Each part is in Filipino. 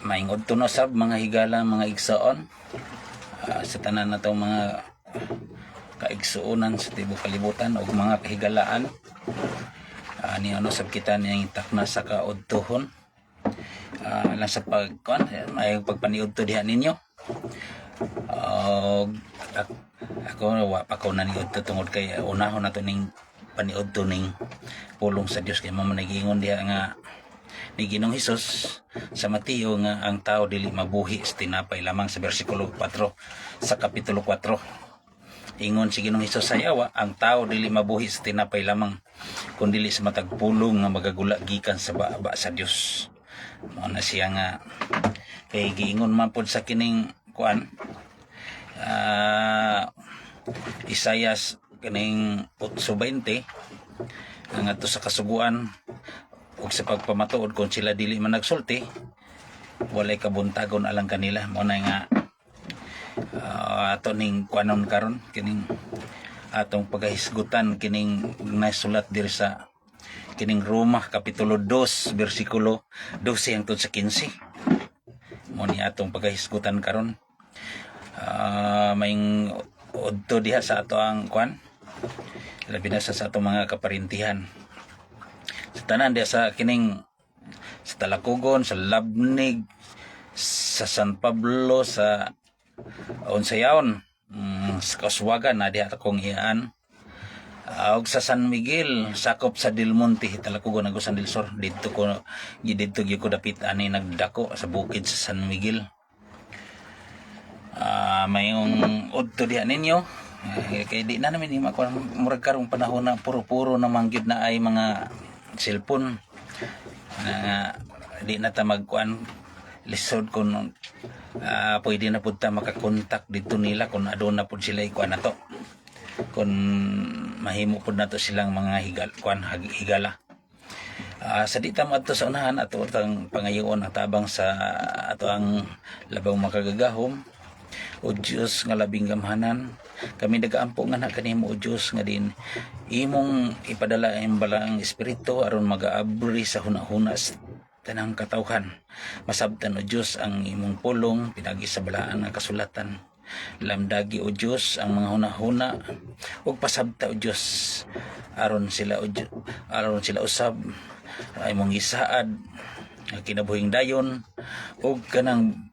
Maingod to no sab mga higala mga igsoon, sa tanan na itong mga kaigsuunan sa tibok kalibutan o mga kahigalaan. Ni ano sab kita niyang takna sa kaudtohon, lang sa pagkuan may pagpaniudto diha ninyo. Ako wa pa ko naniudto tungod kay unahon nato ning paniudto ning pulong sa Dios kay mao nagingon diha nga ni Ginoong Hesus sa Mateo nga ang tao dili mabuhi sa tinapay lamang, sa bersikulo 4 sa kapitulo 4. Ingon si Ginoong Hesus sa yawa, ang tao dili mabuhi sa tinapay lamang kundi dili sa matag pulong nga magagula gikan sa baba sa Dios. Mao na siya nga kay giingon man pod sa kining kuan Isayas kining 8:20 ang ato sa kasuguan ug sa pagpamatuod kung sila dili man nagsulti walay kabuntagon alang kanila. Mo na nga ato ning kuanon karon kining atong pagahisgutan kining nasulat diri sa kining Roma kapitulo 2 bersikulo 12 hangtod sa 15. Mo ni atong pagahisgutan karon. Maing udto diha sa ato ang kuan labi na sa atong mga kaparintihan sa tanan diha sa kining sa Talakugon, sa Labnig, sa San Pablo, sa Onsayaon, sa Kaswagan na diha akong iyaan, ug sa San Miguel sakop sa Del Monte, Talakugon Agusan del Sur. Dito ko dapit ani nagdako sa bukid sa San Miguel. Mayong udto diha ninyo, kay di na namin makuha murag karong panahon na puro-puro na manggid na ay mga cellphone na di na ta magkuan lisod kung pwede na pud ta makakontak dito nila kung aduna pud sila ikuan nato, kung mahimo pud nato silang mga higala. Sa di ta madto sa unahan ato tang pangayoon at tabang sa ato ang labang makagagahom. O Diyos nga labing gamhanan, kami nagaampo nga na kanimo o Diyos nga din imong ipadala ang balang espiritu aron magaabri sa hunahuna sa tanang katawhan. Masabtan o Diyos ang imong pulong pinagi sa balaan nga kasulatan. Lamdagi o Diyos ang mga hunahuna ug pasabta o Diyos aron sila usab ay mong isaad nga kinabuhing dayon ug kanang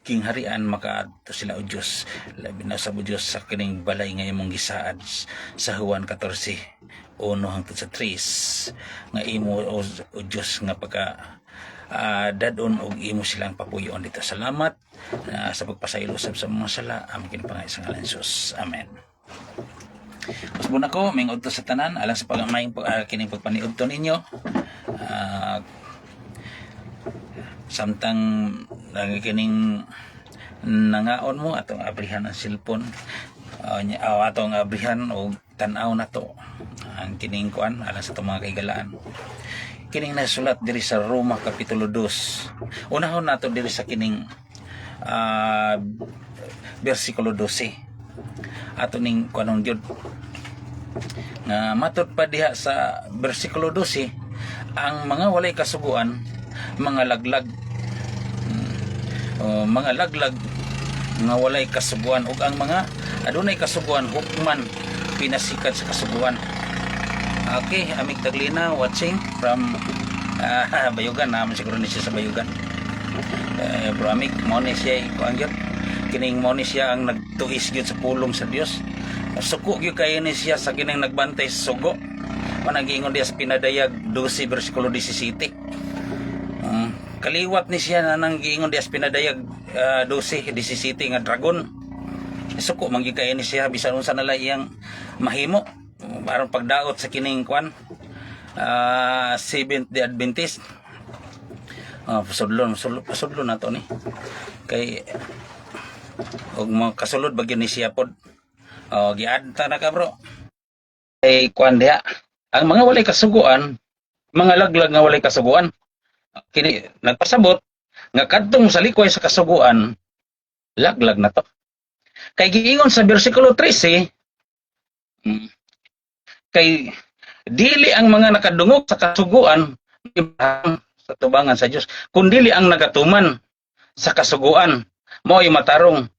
kingharian makaadto sila o Diyos. Labi na sa Diyos sa kining balay nga imong gisaad sa Juan 14:1 hangtod sa 3 nga imo o Diyos nga pagka dadon og imo silang papuyon dito. Salamat sa pagpasaylo sa mga sala among kinapangay sa ngalan Jesus. Amen. Usbon ako mingod to sa tanan alang sa pagamaing kining pagpaniudto ninyo. Samtang kining nangaon mo atong abrihan ang cellphone, atong abrihan o tan-aw na to ang kining kuan alang sa itong mga kaigalaan. Kining nasulat diri sa Roma kapitulo 2. Unahon nato diri sa kining bersikulo 12. Ato ning kuanon gyud nga matud pa diha sa bersikulo 12, ang mga walay kasuguan mga laglag nga walay kasuguan ug ang mga adunay kasuguan hukman pinasikat sa kasuguan. Okay, amig taglina watching from Bayugan, naman siguro ni siya sa Bayugan. Bro amig mo ni siya kuan gyud kining mo ni siya ang nagtuis gyud sa pulong sa Dios. Suko gyud kay ni siya sa kining nagbantay sa sugo. Managingon diya sa pinadayag 12 bersikulo 17. Kaliwat ni siya na nang giingon diya sa pinadayag 12:17 nga dragon. Suko man gyud kay ni siya bisan unsa na lang iyang mahimo aron pagdaot sa kining kwan Seventh-day Adventist. Pasudlon na to ni kay og mga kasulod bagyo ni siya pod. Giadta na ka bro kay kwan diha ang mga walay kasuguan, mga laglag nga walay kasuguan, kini nagpasabot nga kadtong sa likway sa kasuguan laglag na to. Kay giingon sa bersikulo 13 kay dili ang mga nakadungog sa kasuguan sa tubangan sa Dios kun dili ang nagatuman sa kasuguan mao ay matarong.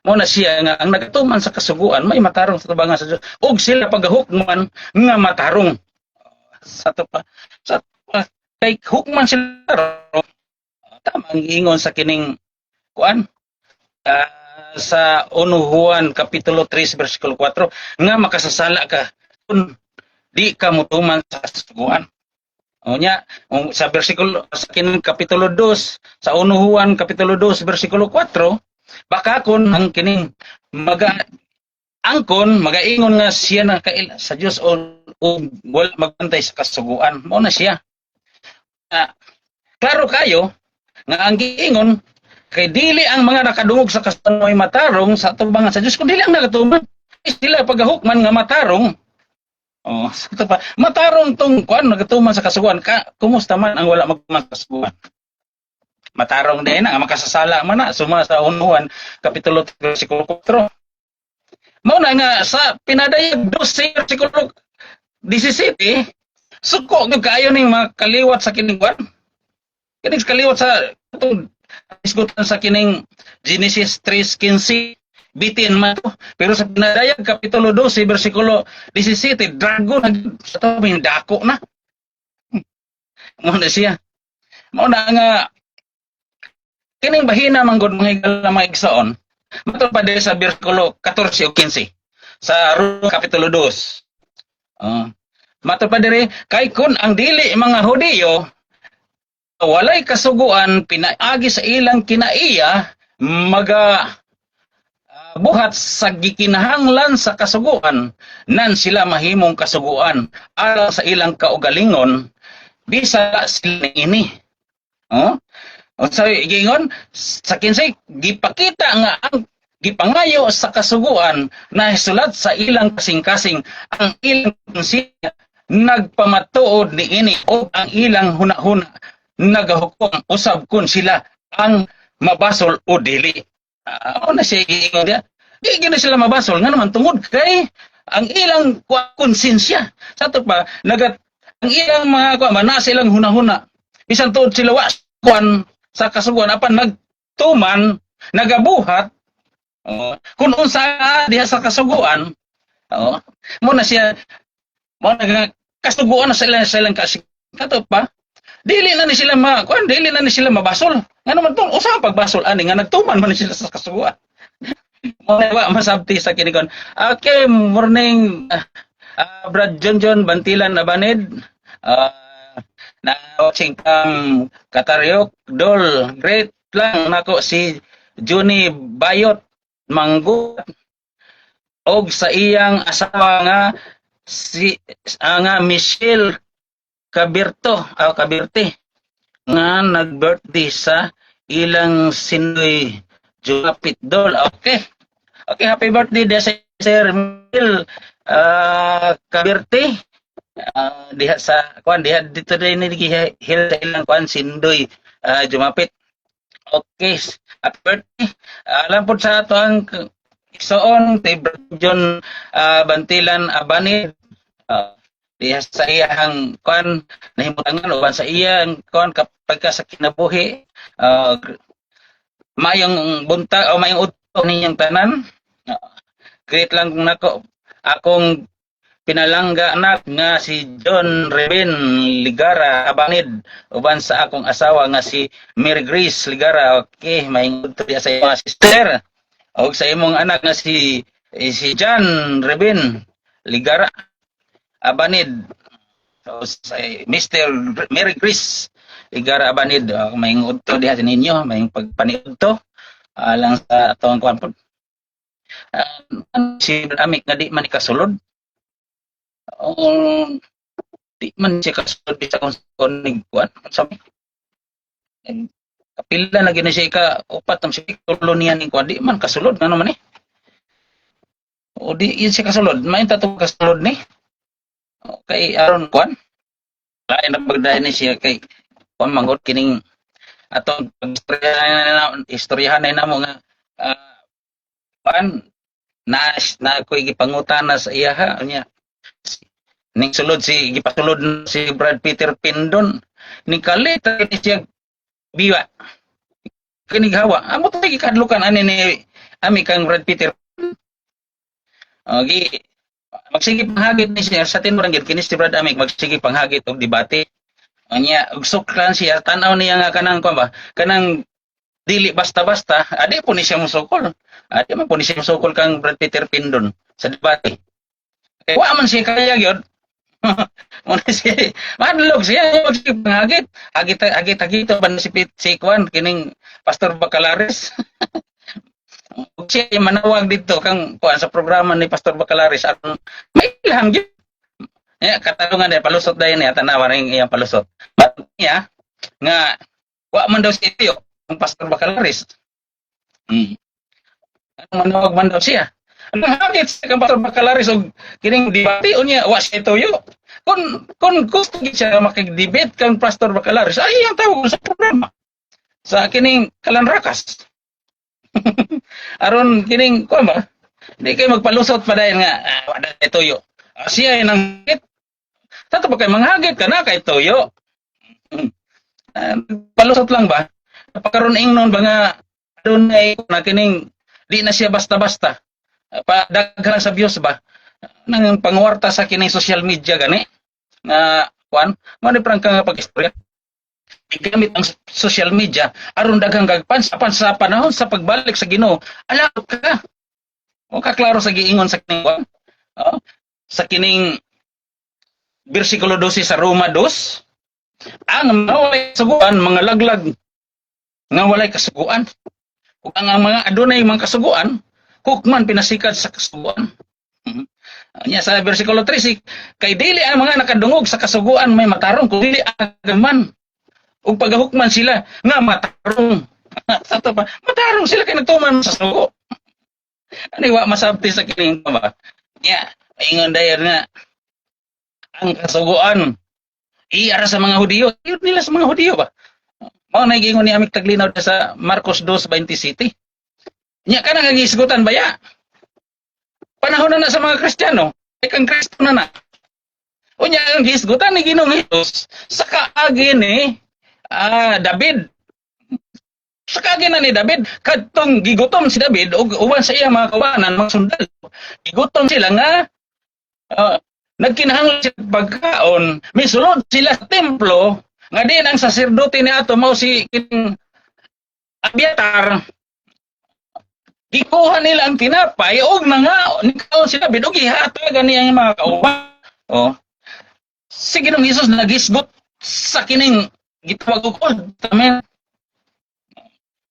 Mao na siya nga ang nagatuman sa kasuguan may matarong sa tubangan sa Dios ug sila pagahukman nga matarong sa to pa sa kay hukman sila tama ang ingon sa kining kuan sa 1 Juan kapitulo 3 bersikulo 4 nga makasasala ka kung di ka mutuman sa kasuguan. O nya sa bersikulo sa kining kapitulo 2 sa 1 Juan kapitulo 2 bersikulo 4 baka kun ang kining angkon magaingon nga siya na sa Dios o wala magbantay sa kasuguan mo na siya. Klaro kayo nga ang giingon kay dili ang mga nakadungog sa kasuguan ay matarong sa tubangan sa Dios kun dili ang nagatuman sila pagahukman nga matarong. Oh, sakto pa. Matarong tong kuan nagatuman sa kasuguan kumusta man ang wala magtuman sa kasuguan. Matarong din nga makasasala man na suma sa 1 Juan kapitulo 3 bersikulo 4. Mao na nga sa pinadayag 12 bersikulo 17 suko gyud kaayo ning makaliwat sa kining kuan. Kining kaliwat sa itong isgutan sa kining Genesis 3:15 bitin man to. Pero sa pinadayag kapitulo 12 bersikulo 17 dragon sa tabing dako na. Mao na siya. Mao na nga kining bahina man gud mga higal na mga igsoon matod pa sa bersikulo 14 o 15 sa Roma kapitulo 2. Matod pa diri kay kun ang dili mga Hudiyo walay kasuguan pinaagi sa ilang kinaiya maga buhat sa gikinahanglan sa kasuguan nan sila mahimong kasuguan alang sa ilang kaugalingon bisa sila ini. O sa giingon sa kinsay gipakita nga ang gipangayo sa kasuguan na hisulat sa ilang kasing-kasing ang ilang konsinya nagpamatuod niini o ang ilang hunahuna nagahukom usab kun sila ang mabasol o dili. Ano na siya giingon dia? Di gina sila mabasol nga naman tungod kay ang ilang konsensya sa to pa ang ilang mga mana silang hunahuna bisan tuod sila wa kuan sa kasuguan apan nagtuman nagabuhat kung unsa diha sa kasuguan mo na siya mo na kasuguan na silang kato pa dili na ni sila dili na ni sila mabasol nga naman tong usa pagbasol ani nga nagtuman man ni sila sa kasuguan mo na masabti sa kinikon. Okay, morning Brad John Bantilan Abanid na watching Kataryok Dol great lang nako si Juni Bayot Manggut og sa iyang asawa nga si nga Michelle Kabirte nga nag-birthday sa ilang Sindoy Jumapit Dol. Okay, happy birthday dia sa Sir Michelle Kabirte. Diha sa kuan diha dito din ni hil sa ilang kuan Sindoy Jumapit. Okay, happy birthday. Alam po sa ato ang igsoon kay John Bantilan Abanid diha sa iyang kuan nahimutangan uban sa iyang kuan kapag sa kinabuhi mayong buntag o mayong udto ninyong tanan. Great lang nako akong pinalangga anak nga si John Reben Ligara Abanid uban sa akong asawa nga si Mary Grace Ligara. Okay, mahingod to sa mga sister o sa imong anak nga si John Reben Ligara Abanid. So sa Mr. Mary Grace Ligara Abanid mahingod to diha sa ninyo mahing pagpaniud to lang sa atong kuan pod. Si amik nga di man ikasulod di man siya kasulod sa konig kuan sabi kapila lagi na siya upat ang siya tulo niya ning kuan di man kasulod nga naman o di yun siya kasulod may tatong kasulod ni kay aron kuan lain na pagdayon ni siya kay kuan manggod kining atong istoryahan na namo nga kuan na ko'y gipangutana sa iya niya ning sulod gipasulod si Brad Peter Pindon ni kalit ni siya biwa kinig hawa amo to gikadlukan ani ni ami kang Brad Peter gi magsige panghagit ni siya sa tinuran gid kini si Brad Amig magsige panghagit og debate anya ug sukran siya tan-aw niya nga kanang ko ba kanang dili basta-basta adi po ni siya musukol adi man po ni siya musukol kang Brad Peter Pindon sa debate kay wa man siya kaya gyud muna siya madlog siya magsige panghagit agit ban si Kwan kining Pastor Bacalares ug siya yung manawag dito kang kuan sa programa ni Pastor Bacalares at may ilham gyud katanungan niya palusot dayon niya tanawa ring iyang palusot but niya nga wa man daw si Tio ang Pastor Bacalares manawag man daw siya ang hagit sa kang Pastor Bacalares og kining debate unya wa si Tuyo kun gusto gid siya makig-debate kang Pastor Bacalares ay ang tawag sa programa sa kining Kalanrakas aron kining ko ba di kay magpalusot pa dayon nga wala kay Tuyo siya ay nang hit tato ba kay manghagit ka na kay Tuyo palusot lang ba pagkaron ingnon ba nga adunay na kining di na siya basta-basta pa daghan sa views ba nang pangwarta sa kining social media gani nga kuan mo ni prang ka pag-istorya gamit ang social media aron daghang gagpan sa panahon sa pagbalik sa Ginoo alakot ka o kaklaro sa giingon sa kining kuan sa kining bersikulo 12 sa Roma 2 ang nawalay kasuguan mga laglag nga walay kasuguan ug ang mga adunay mga kasuguan hukman pinasikat sa kasuguan nya sa bersikulo 3 kay dili ang mga nakadungog sa kasuguan may matarong kun dili agaman ug pagahukman sila nga matarong sa to pa matarong sila kay nagtuman sa sugo ani wa masabti sa kining ba nya ingon dayon nga ang kasuguan iara sa mga Hudiyo yun nila sa mga Hudiyo ba mao na giingon ni amik taglinaw sa Marcos 2:27 nya kana nga gisgutan baya panahon na sa mga Kristiyano kang Kristo na unya ang gisgutan ni Ginoong Hesus sa kaagi ni David sa kaagi na ni David kadtong gigutom si David ug uban sa iya mga kawanan mga sundalo gigutom sila nga nagkinahanglan sila pagkaon misulod sila sa templo nga din ang saserdote ni ato mao si kining Abiatar gikuha nila ang tinapay og mga nikaon si David og ihatag niya ang mga kauban sige nung Hesus nagisgot sa kining gitawag og old testament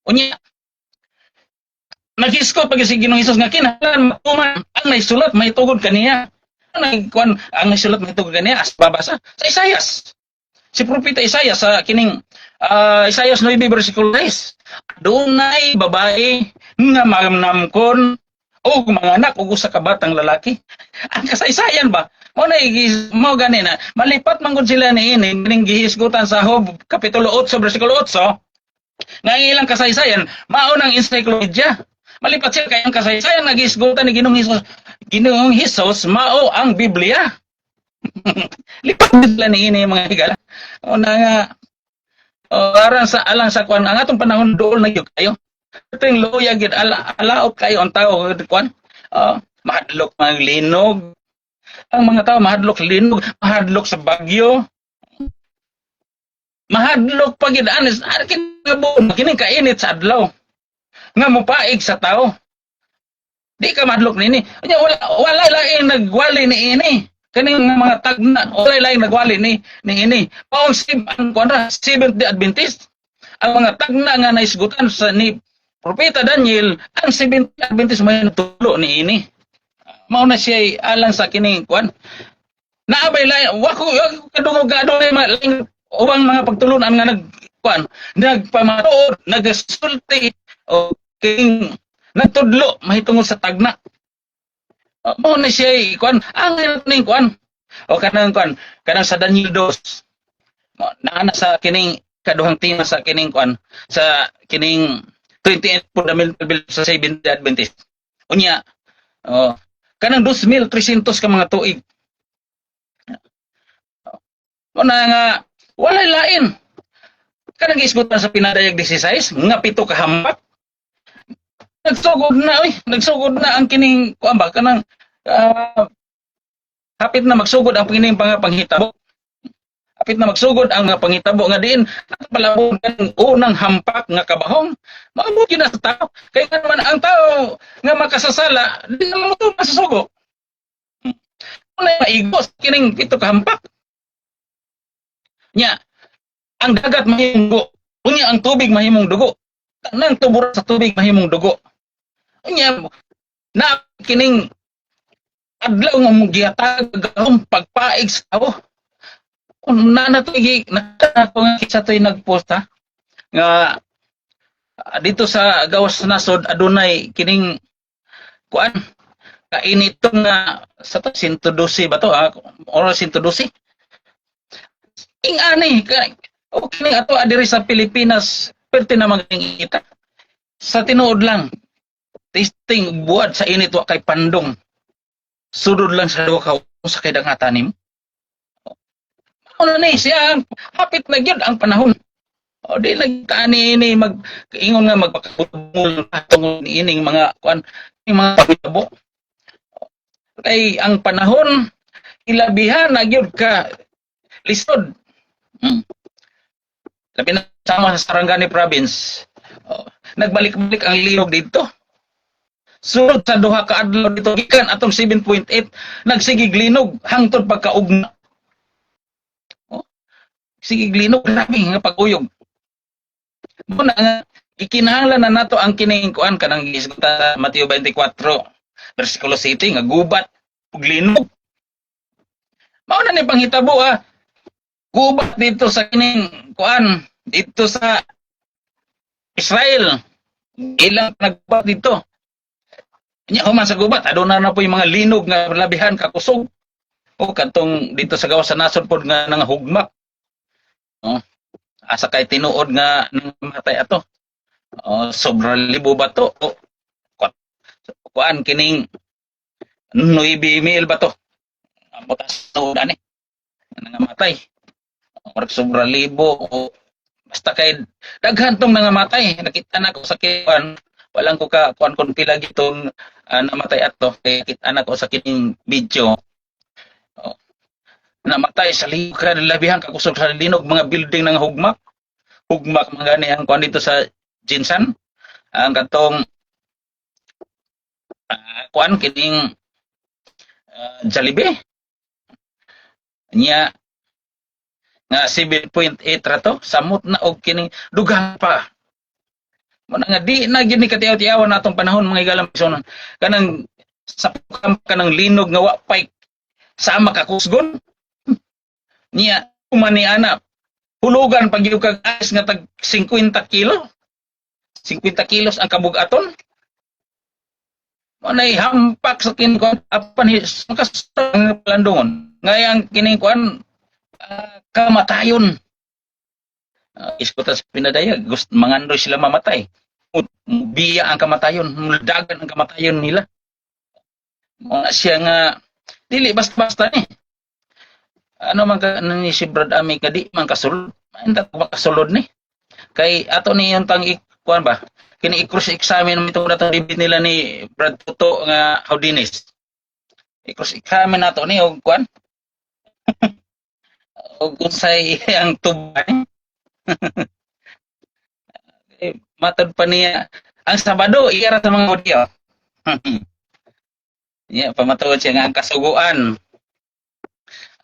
unya nagisgot pag si Ginoong Hesus nga kinahanglan matuman ang naisulat mahitugod kaniya ang naisulat mahitugod kaniya as babasa sa Isaias si propeta Isaias sa kining Isaias 9 bersikulo 10 dunay babae nga magnamkon og mga anak ug usa ka batang lalaki ang kasaysayan ba mo gani na malipat man gud sila niini ning gihisgutan sa Job kapitulo 8 bersikulo 8 nga ilang kasaysayan mao nang encyclopedia malipat sila kay ang kasaysayan nga gihisgutan ni Ginoong Hesus mao ang Biblia lipat sila niini mga higala una nga alang sa kwan ang atong panahon dool na gyud kayo ting loya gid alaot kayo ang tao kwan mahadlok mga linog ang mga tao mahadlok linog mahadlok sa bagyo mahadlok pag gid anis kini kainit sa adlaw nga mopaig sa tao di ka mahadlok nini unya wala laing nagwali ni ini kaning mga tagna wala laing nagwali ni ini paong ang kuan Seventh Day Adventist ang mga tagna nga naisgutan sa ni Propeta Daniel ang Seventh Day Adventist may natulo ni ini mao na siya alang sa kining kuan naabay lain wako kadungog adunay laing ubang mga pagtulunan nga nagkuan nagpamatuod nagasulti o king nagtudlo mahitungod sa tagna mao na siya kuan ang ning kuan o kanang sa Daniel 2 naana sa kining kaduhang tema sa kining kuan sa kining 28 fundamental beliefs sa Seventh Day Adventist unya kanang 2,300 ka mga tuig Una nga, walay lain. Kanang isgutan sa pinadayag 16, nga pito ka hambak. Nagsugod na ang kining, kuan ba, kanang, hapit na magsugod ang kining panghitabo. Hapit na magsugod ang panghitabo nga diin, palabon kan unang hampak nga kabahong, maabot yun na sa tao. Kaya nga naman ang tao nga makasasala, di naman mo ito masasugo. Una maigos, kining pito ka hampak. Nya, ang dagat mahimong dugo. Unya ang tubig mahimong dugo. Nang tubura sa tubig mahimong dugo. Unya, na kining adlaw nga mong gihatag gahom pagpaig sa tao. Na to nga to'y nagpost ha, nga dito sa gawas nasod adunay kining kuan kainitong nga sa to 112 ba to ha, or 112 ing ani o kining ato adiri sa Pilipinas perti na maging kita sa tinuod lang testing buad sa init wa kay pandong sudod lang sa duha ka sa kay dangatan nimo. Ano ni siya hapit na gyud ang panahon. O di nagkaani ini mag-ingon nga magpakabul atong ining mga kuan mga pagtabo. Kay ang panahon ilabihan na gyud ka lisod. Labi na sama sa Sarangani province. Nagbalik-balik ang linog dito. Sulod sa duha ka adlaw dito gikan atong 7.8 nagsigig linog hangtod pagkaugna. Sige glinog grabe nga pag-uyog. Muna nga ikinahanglan na nato ang kining kuan kanang gisguta Mateo 24 bersikulo 7 nga gubat ug linog. Mao na ni panghitabo gubat dito sa kining kuan dito sa Israel. Ilang naggubat dito. Nya human sa gubat aduna na po yung mga linog nga labihan kakusog. O katong dito sa gawas sa nasod pod nga nangahugmak. Asa kay tinuod nga namatay ato. Sobrang libo ba to? Kuan kining 9,000 ba to? Butas to ani. Nangamatay. Or sobrang libo o basta kay daghan tong nangamatay. Nakita na ko sa kuan, walang ko ka kuan kon pila gitong namatay ato kay kita na ko sa kining video. Namatay sa labihan kakusog sa linog mga building ng hugmak mga ni ang kuan dito sa Jinsan ang katong kuan kining Jollibee niya nga 7.8 rato samot na og kining dugang pa muna nga di na gini katiyaw-tiyawan natong panahon mga igalang pisonon kanang sa kanang linog nga wa pay sama kakusgon niya umani anak hulugan pag yung kag-ayos nga tag 50 kilo 50 kilos ang kabugaton manay hampak sa kinikon apan makasang landungon ngayang kinikon kamatayon iskutas pinadayag gusto mangandoy sila mamatay biya ang kamatayon muldagan ang kamatayon nila mga siya nga dili basta-basta ni ano man ka ni si Brad Ami kadi man kasulod inta ko makasulod ni kay ato ni yung tang kuan ba kini i-cross examine mo itong datang dibit nila ni Brad Tuto nga Audinis i-cross examine nato ni og kuan og unsay ang tubay matod pa niya ang Sabado iyara sa mga audio niya pamatod siya nga ang kasuguan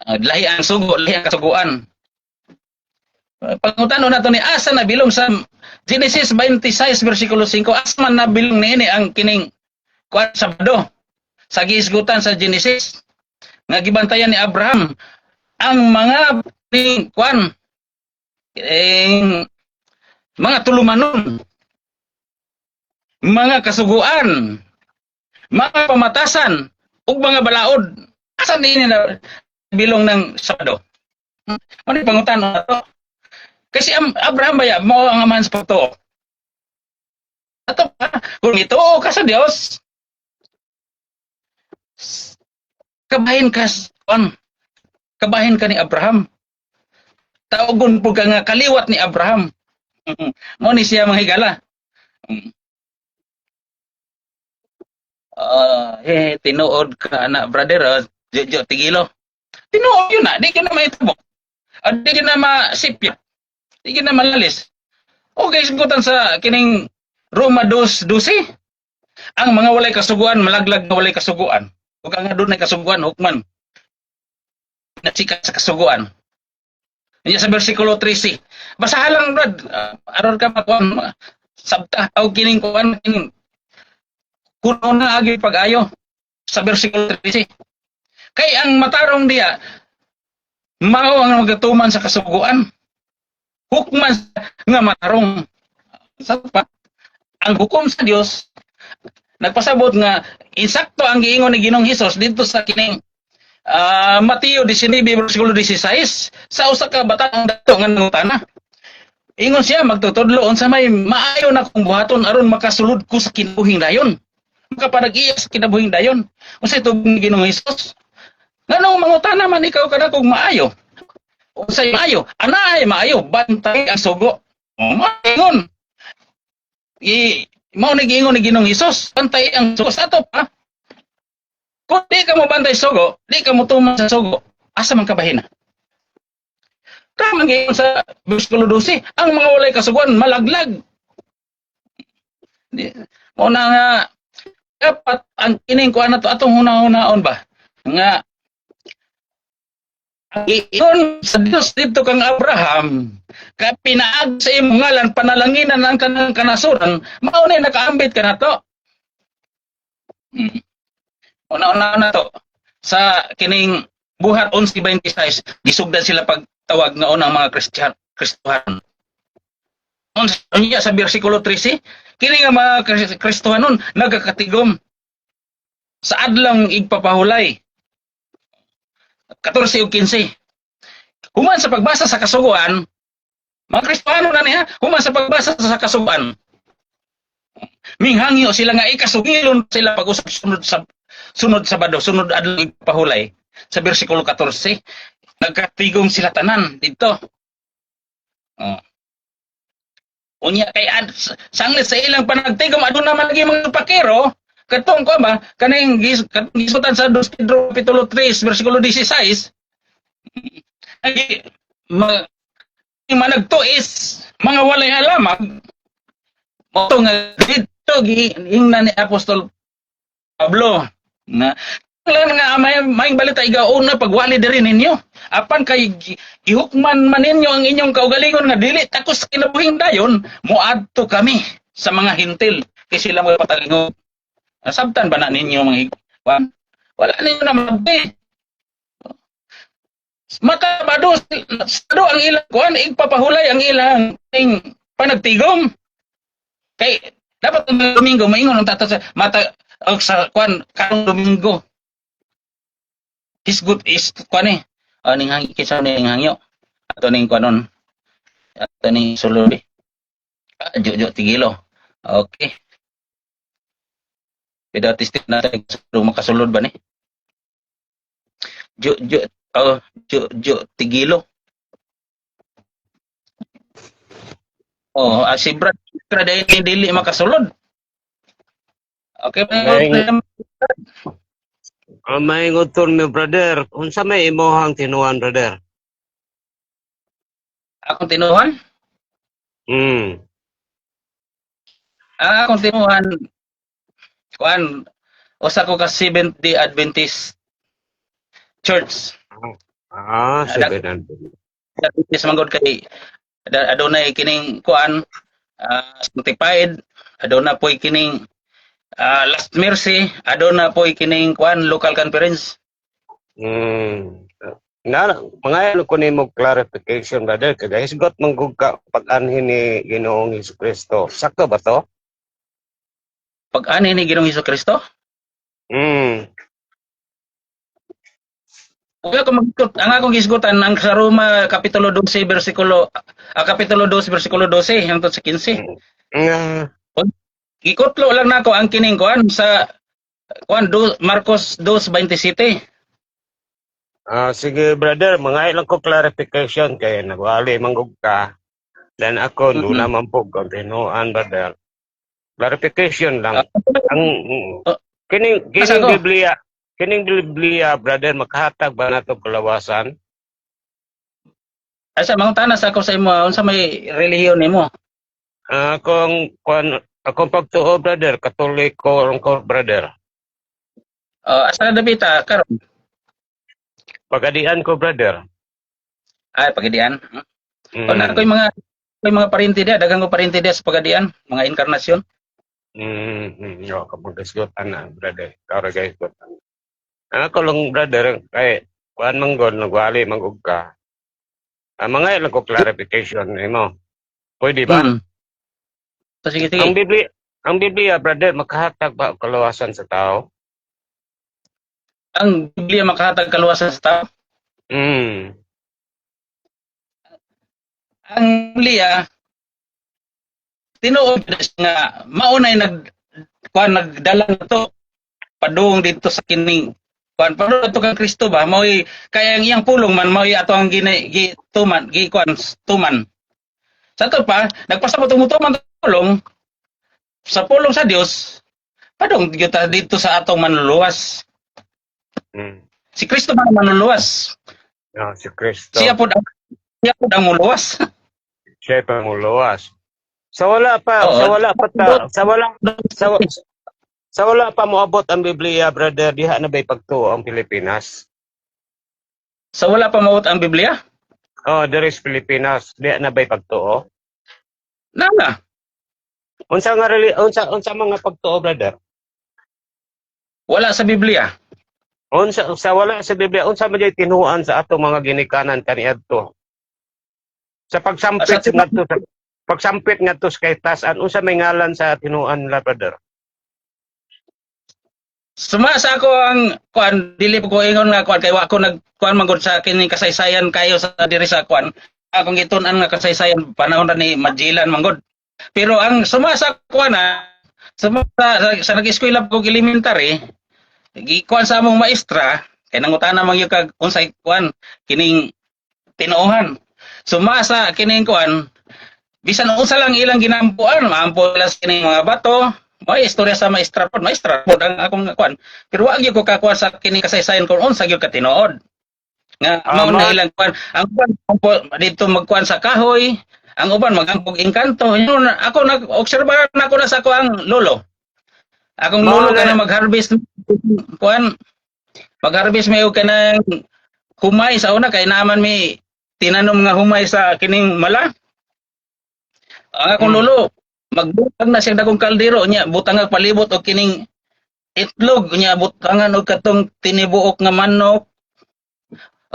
lahi ang sugo, lahi ang kasuguan. Pangutanon nato ni asa na bilong sa Genesis 26 versikulo 5 asa man na bilong niini ang kining kuan Sabado sa giisgutan sa Genesis nga gibantayan ni Abraham ang mga kuan mga tulumanon mga kasuguan mga pamatasan ug mga balaod asa niini na bilong ng Sabado. Ano yung pangutan na to? Kasi Abraham baya, mo ang amahan sa pagtuo. Ato pa, kung ituo ka sa Diyos, kabahin ka ni Abraham. Taugon po ka nga kaliwat ni Abraham. Mo ni siya manghigala. Tinuod ka na, brother, Jojo Tigilo. Tinuod yun na, di ka na maitabo. Di ka na masipya. Di ka na malalis. Okay, sagutan sa kining Roma 2:12. Ang mga walay kasuguan, malaglag na walay kasuguan. Huwag nga doon na kasuguan, hukman. Natsika sa kasuguan. Yan sa versikulo 13. Basahan lang, Brad. Aron ka makuha. Sabta, o kining kuhan, kining kuno na agi pag-ayo sa versikulo 13. Kay ang matarong diya, mao ang magatuman sa kasuguan. Hukman nga matarong. Sabta, ang hukom sa Dios nagpasabot nga insakto ang giingon ni Ginoong Hesus dito sa kining Mateo 19 versikulo 16 sa usa ka batang dato nga nangutana. Ingon siya magtutudlo unsa may maayo na kong buhaton aron makasulod ko sa kinabuhing dayon. Makapanag-iya sa kinabuhing dayon. Unsay tubong ni Ginoong Hesus? Nganong mangutana man ikaw kana kung maayo? Unsay maayo? Anay maayo bantay ang sugo. Maingon. Mao ni giingon ni Ginoong Hesus, bantay ang sugo sa ato pa. Kung di ka mo bantay sugo, di ka mo tuman sa sugo, asa man kabahin? Tama ngayon sa versikulo 12, ang mga walay kasuguan malaglag. Muna nga, dapat ang kining ko na to atong huna-hunaon ba? Nga, iyon sa Diyos dito kang Abraham, ka pinaag sa imong ngalan, panalanginan ang kanang kanasuran, maunay nakaambit ka na to. Una-una na to. Sa kining buhat 11:26, gisugdan sila pagtawag nga unang mga Kristohanon. Unya sa bersikulo 13, kini nga mga Kristohanon nagakatigom sa adlang igpapahulay. 14 ug 15. Human sa pagbasa sa kasuguan, mga Kristohanon na niya, human sa pagbasa sa kasuguan. Minghangyo sila nga ikasugilon sila pag-usap sunod Sabado, sunod adlang igpahulay. Sa bersikulo 14, nagkatigom sila tanan dito. Unya kay sanglit sa ilang panagtigom aduna man lagi mga pakero katong ko ba kaning gisutan sa 2 Pedro kapitulo 3 bersikulo 16 ay managtuis mga walay alamag mo nga dito giingnan ni Apostol Pablo na lang nga may balita igauna pagwali diri ninyo apan kay gihukman man ninyo ang inyong kaugalingon nga dili takos kinabuhing dayon moadto kami sa mga hintil kay sila mo patalingog nasabtan ba na ninyo mga higwan wala ninyo na mabdi matabado ang ilang kuan igpapahulay ang ilang panagtigom kay dapat Domingo maingon ang tata sa mata sa kuan karong Domingo is good is kuan ning hangi kisa ning hangyo ato ning kuanon ato ning sulod Jojo Tigilo okay pidatistik natin makasulod ba ni Jojo Tigilo si Brad dahil dili makasulod okay May nguton mi brother, unsa may imuhang tinuan brother? Akong tinuhan? Akong tinuhan kuan usa ko ka Seventh-day Adventist Church. Seventh. Adventist manggod kay adunay kining kuan certified, aduna poy kining Last Mercy, aduna po ikining kuan local conference. Mga ko nimo clarification brother kay hisgot manggug ka pag-anhin ni Ginoong Hesukristo. Sakto ba to? Pag-anhin ni Ginoong Hesukristo? Wala ko magkot ang akong gisgutan ang sa Roma kapitulo 12 versikulo 12 hangtod sa 15. Gikutlo lang nako ang kining kuan sa kuan Marcos 2:27. Sige brother, mga ilang ko clarification kay nagwali manggug ka. Dan ako Mm-mm. dula man po kontinuan brother. Clarification lang. Ah, Ang oh, kining asa kining ko? Biblia, kining Biblia brother makahatag ba nato kalawasan? Asa mangutanas ako sa imo unsa may relihiyon nimo? Akong pagtuo brother, Katoliko ko brother. Asa dapita karon? Pagadian ko brother. Ay pagadian. Kung Mm. ako'y mga parente dia, daghang ko parente dia sa pagadian, mga inkarnasyon. Yo, kapag gasgot ana brother. Kara guys got. Ako lang brother kay kuan manggod nagwali manggug ka. Mga ilang ko clarification nimo. Pwede ba? Mm. So, sige Ang sige. Biblia brother makahatag ba og kalawasan sa tao? Ang Biblia makahatag kaluwasan sa tao. Mm. Ang Biblia tinuod nga maunay nagdala to padung dito sa kining padung to kang Kristo ba mao'y kaya ang iyang pulong man mao'y ato ang tuman tuman sa to pa nagpasabot ang tuman pulong sa pulong sa Dios padung kita dito sa atong manluluwas Mm. si Kristo man ang manluluwas Si Kristo. siya pud ang muluwas. Siya pa muluwas. Sa wala pa, Oo. sa wala pa moabot ang Biblia, brother, diha na ba'y pagtuo ang Pilipinas? Sa wala pa maut ang Biblia There is Pilipinas, diha na ba'y pagtuo? nana Unsa mga pagtuo, brother? wala sa Biblia. Sa wala sa Biblia, unsa man jay tinuan sa atong mga ginikanan kaniadto? Sa pagsampit ngadto sa kay tasan, unsa may ngalan sa tinuan nila, brother? Sumasa ako ang kuan dili ko ingon nga kuan kay wa ko nagkuan manggod sa kining kasaysayan kayo sa diri sa kuan. Akong gitun-an nga kasaysayan panahon na ni Magellan manggod. Pero ang sumasa kuan sa nag-eskwela ko elementary, gikuan sa among maestra kay nangutana man gyud kag unsay kuan kining tinuohan. Sumasa kining kuan bisan unsa lang ilang ginampuan, maampo lang sa kining mga bato. May istorya sa maestra pod ang akong kuan. Pero wa gyud ko kakuan sa kining kasaysayan kung unsa gyud ka tinuod. Nga mao na ilang kuan. Ang kuan dito magkuan sa kahoy, ang uban magampog engkanto. Yun, ako nag-obserbahan na ako na sa kuang lolo. Akong lolo kana mag-harvest kuan. Mag-harvest may og kanang humay sa una kay naman may tinanom nga humay sa kining mala. Ang akong lolo magbutang na siya dagong kaldero nya butang palibot og kining itlog nya butangan og katong tinibuok nga manok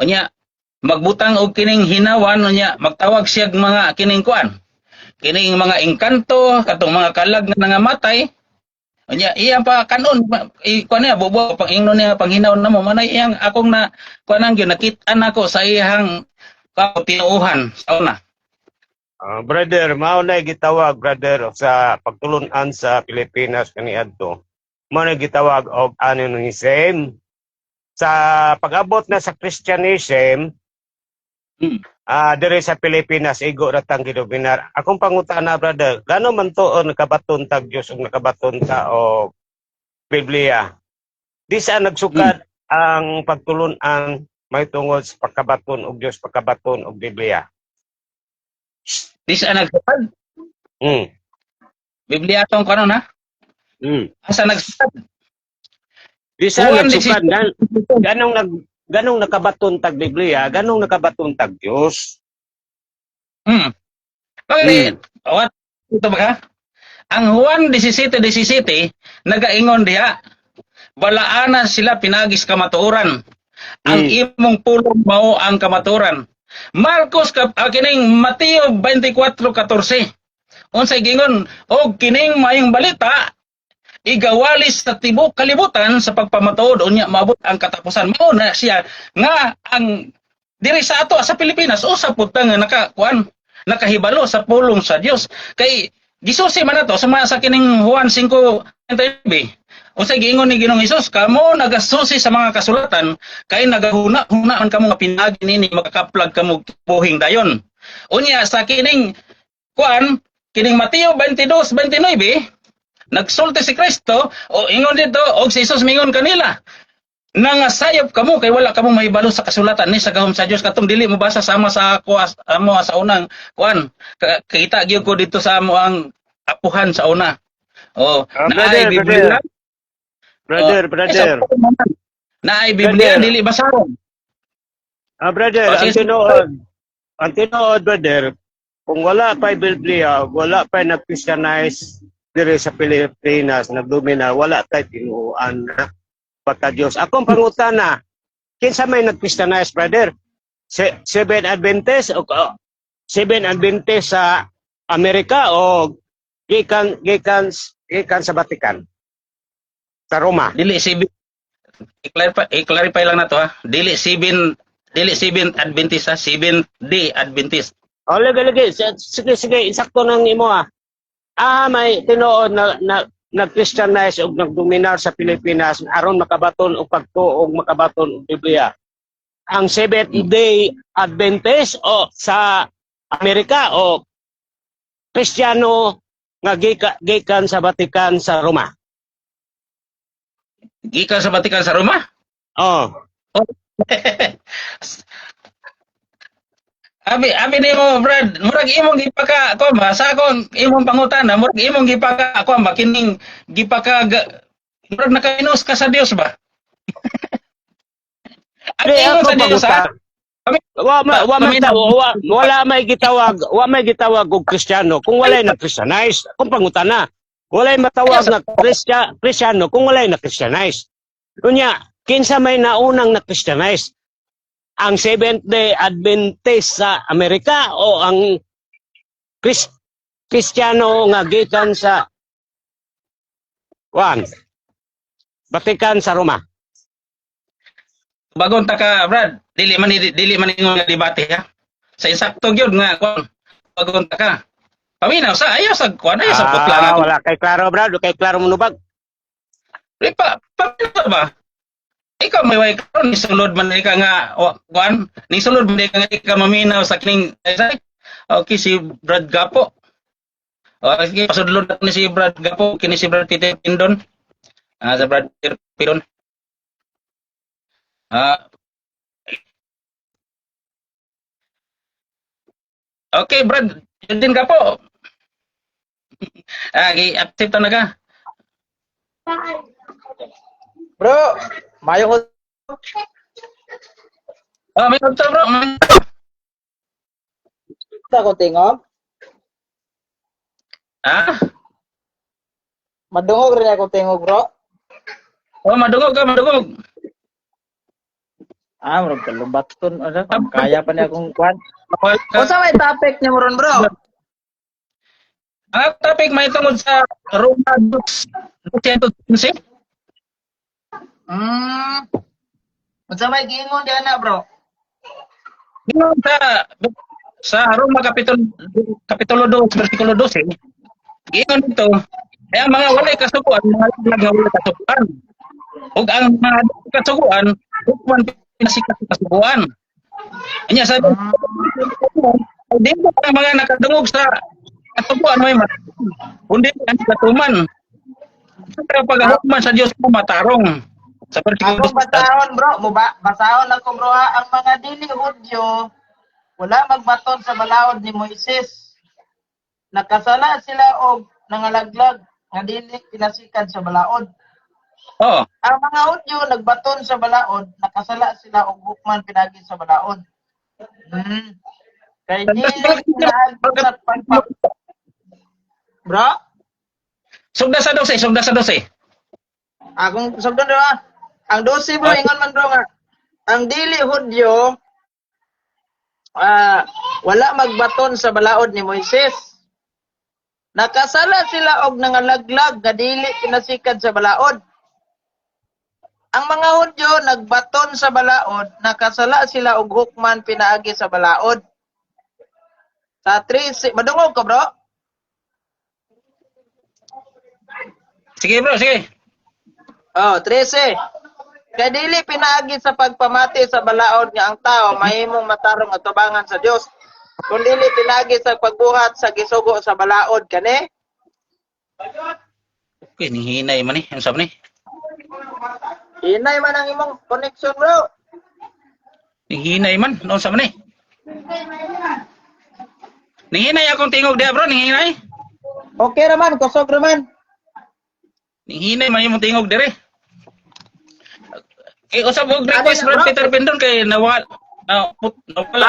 nya magbutang og kining hinawan nya magtawag siya mga kining kuan kining mga engkanto katong mga kalag nga nangamatay nya iya pa kanon kuan niya bubo pang ingnon niya panghinaw namo manay iyang akong na kuan gyud nakit-an ako sa iyang tinuuhan sa una. Brother, mao na gitawag brother sa pagtulunan sa Pilipinas kaniadto. Mao na gitawag og anonism. Sa pag-abot na sa Christianism, diri sa Pilipinas igo ra tang gidominar. Akong pangutana brother, gano man tuon nakabaton tag Dios ug nakabaton ta og Biblia? Di sa nagsukad ang pagtulunan may tungod sa pagkabaton og Dios, pagkabaton og Biblia. Di sa nagsupad Biblia tong kanon ha asa nagsupad di sa nagsukad ganong nakabaton tag Biblia, ganong nakabaton tag Dios. Bakit? What? Ito ba ka? Ang Juan 17:17 nagaingon diha, balaana sila pinagis kamatuoran. Ang imong pulong mao ang kamatuoran. Marcos kining Mateo 24:14. Unsay gingon, og kining mayong balita igawalis sa tibok kalibutan sa pagpamatuod unya maabot ang katapusan. Mao na siya nga ang diri sa ato sa Pilipinas usa pud ta nga nakahibalo sa pulong sa Dios kay gisusi man nato sa kining Juan 5:29 Unsay giingon ni Ginoong Hesus, kamo nagasusi sa mga kasulatan kay nagahuna-huna man kamo nga pinagi nini makakaplag kamo buhing dayon. Unya sa kining kuan, kining Mateo 22:29, nagsulti si Kristo o ingon dito og si Hesus mingon kanila, nangasayop kamo kay wala kamo mahibalo sa kasulatan ni sa gahom sa Dios katong dili mo basa sama sa ako amo sa unang kuan. Kita gyud ko dito sa amo ang apuhan sa una. Oh, naay Biblia. Brother. Naay Biblia Brother. dili basahon. Brother, Oh, sige. ang tinuod, brother, kung wala pa Biblia, wala pa nag-Christianize dire sa Pilipinas, nagdomina, wala tayo tinuan na pagka-Diyos. Akong pangutana, kinsa may nag-Christianize, brother? Seven Adventist o Seven Adventist sa Amerika o gikan sa Vatican? Sa Roma? Dili sibin. I-clarify lang na to ha. Dili sibin Adventist ha, 7D Adventist. O, lagi. Sige, insakto nang imo ah. May tinuod na nag-Christianize o nagdominar sa Pilipinas aron makabaton o pagtuog makabaton og Biblia. Ang Seventh-day Adventist o sa Amerika o Kristiyano nga gikan sa Vatican sa Roma. Gikan sa Vatican sa Roma? Oh. Abi nimo Brad, murag imong gipaka ako ba sa akong imong pangutana, murag imong gipaka ako ba kining gipaka murag nakainos ka sa Dios ba? Abi Di ingon ako sa Dios ha? Wala may gitawag og Kristiyano kung walay na Christianize. Kung pangutana, walay matawag na Kristiyano kung walay na Christianize. Kunya, kinsa may naunang na Christianize? Ang Seventh-day Adventist sa Amerika o ang Kristiyano nga gikan sa Vatican sa Roma? Bagon ta ka Brad, dili man ingon nga debate ha. Sa insakto gyud nga kon bagon ta ka. Paminaw sa ayaw sa kuan ayaw sa putla nga. Wala kay klaro, Brad. Kay klaro munubag. Paminaw ba? Ikaw may way karon ni sulod man ka nga kuan, ni sulod man ka nga ikaw maminaw sa kining okay si Brad Gapo. Okay, pasudlod ni si Brad Gapo kini si Brad Peter Pindon. Sa Brad Peter Pindon. Okay, Brad, yun din ka po. I-accept na ka. Bro, mayo ko. May kontra bro. Sa ko tingog. Madungog rin ako tingog, bro. Madungog ka, madungog. Murag kalubaton. Kaya pa niya akong kwan. Ang Kung sa may topic niya mo ron, bro? topic may tungod sa Roma 2:15. Kung sa may giingon diyan na, bro? Yun sa Roma Kapitulo 2, versikulo 12, giingon dito, ang mga walay kasuguan, mga walay kasuguan. Ug ang mga kasuguan, hukuman pinasikat sa kasuguan. Anya sabi, di ba ang mga nakadungog sa kasuguan may matarong, kundi ang katuman. Sa paghukuman sa Dios mo matarong. Sa versikulo Akong basahon, bro. Basahon ako, bro, ha? Ang mga dili Hudyo, wala magbaton sa balaod ni Moises. Nakasala sila og nangalaglag nga dili pinasikan sa balaod. Oh, Ang mga Hudyo nagbaton sa balaod, nakasala sila og hukman pinagi sa balaod. Kay dili pinaagi sa pagpap. Bro, sugda sa 12. akong sugdon do ha. Ang 12 bro, ingon man bro nga. Ang dili Hudyo wala magbaton sa balaod ni Moises. Nakasala sila og nangalaglag nga dili pinasikan sa balaod. Ang mga Hudyo nagbaton sa balaod, nakasala sila og hukman pinaagi sa balaod. Sa 3, madungog ka bro? Sige bro, sige. Oh, 13. Kaya dili pinaagi sa pagpamati sa balaod nga ang tao mahimong matarong at tubangan sa Dios. Kung dili pinaagi sa pagbuhat sa gisugo sa balaod kani. Okay, hinay man eh. Ano sabi ni? Hinay man ang imong connection, bro. Hinay man. Ano sabi ni? Hinay akong tingog dia bro. Hinay. Okay raman, kusog raman. Hinay man yung tingog dire. Usap og request Ano na, bro bro? Peter Pindon kay nawala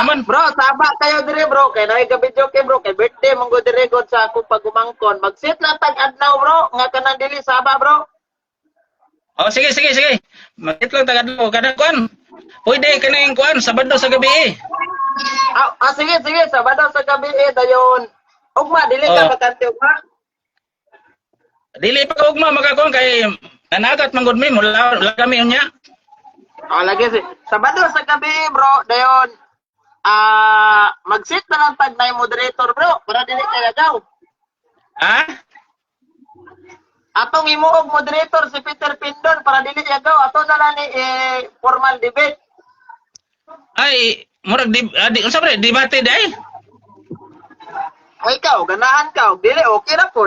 man. Bro, saba kayo dire, bro. Kay naay ka-video kay bro. Kay birthday mong go dire god sa ako pagumangkon. Mag-sit lang tag-adlaw, bro. Nga kanang dili saba, bro. Oh, sige. Makit lang tagadlo kanang kuan. Pwede kaning kuan Sabado sa gabi eh. Sige. Sabado sa gabi dayon. Ugma, dili ka Oh. bakante ugma. Dili pa ka ugma makakuan kay nanagat man gud mi mula kami unya. Lagi si. Sabado sa gabi, bro. Dayon. Mag-sit na lang tag na yung moderator, bro. Para dili kay agaw. Ha? Atong imuog moderator si Peter Pindon para dili agaw. Ato na lang ni formal debate. Ay, murag unsa ba debate day? Ay ikaw, ganahan ka. Dili, okay na po.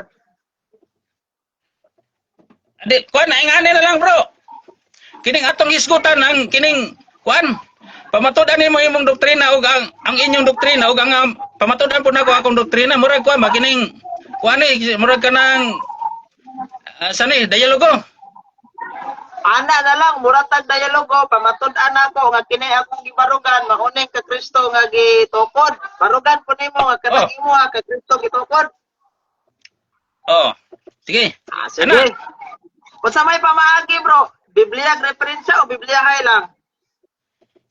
Di kuan ingani na lang bro. Kining atong isgutan ang kining kuan. Pamatud-an nimo imong doktrina ug ang inyong doktrina ug ang pamatud-an pud nako akong doktrina murag kuan ba kining kuan ni murag kanang sani dialogo. Ana na lang, muratag dialogo, pamatud-an ako nga kini akong gibarugan, mahuning ka Kristo nga gitukod. Barugan po nimo nga kanang imo ka Kristo gitukod. Oh. Sige. Sige. Ana? Kung sa may pamaagi, bro, Biblia referensya o Biblia hay lang?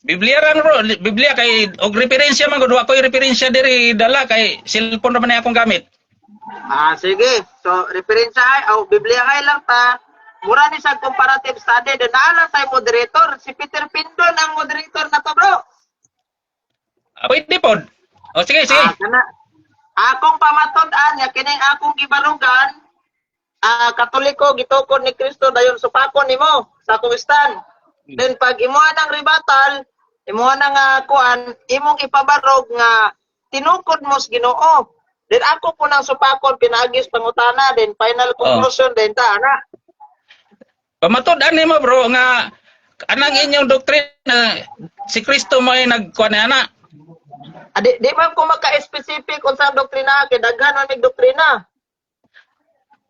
Biblia ran bro, Biblia kay og referensya man gud wa ko'y referensya diri dala kay cellphone ra man akong gamit. Sige. So, referensya hay o Biblia hay lang ta. Mura ni sa comparative study. Doon naalang tayo moderator. Si Peter Pindon ang moderator na to, bro. Pwede pod. Oh sige. Akong pamatod-an, nga kining akong gibarugan, Katoliko, gitukod ni Kristo, dayon supakon nimo sa akong stand. Then pag imuha ng rebatal, imuha ng kuan, imong ipabarog nga tinukod mo sa Ginoo. Then ako po ng supakon, pinagis pangutana, then final conclusion, then ta, ana. Pamatud-an nimo bro nga anang inyong doktrina si Kristo mo ay nagkuan ana. Di man ko maka-specific kung saan doktrina, kay daghan man mig doktrina.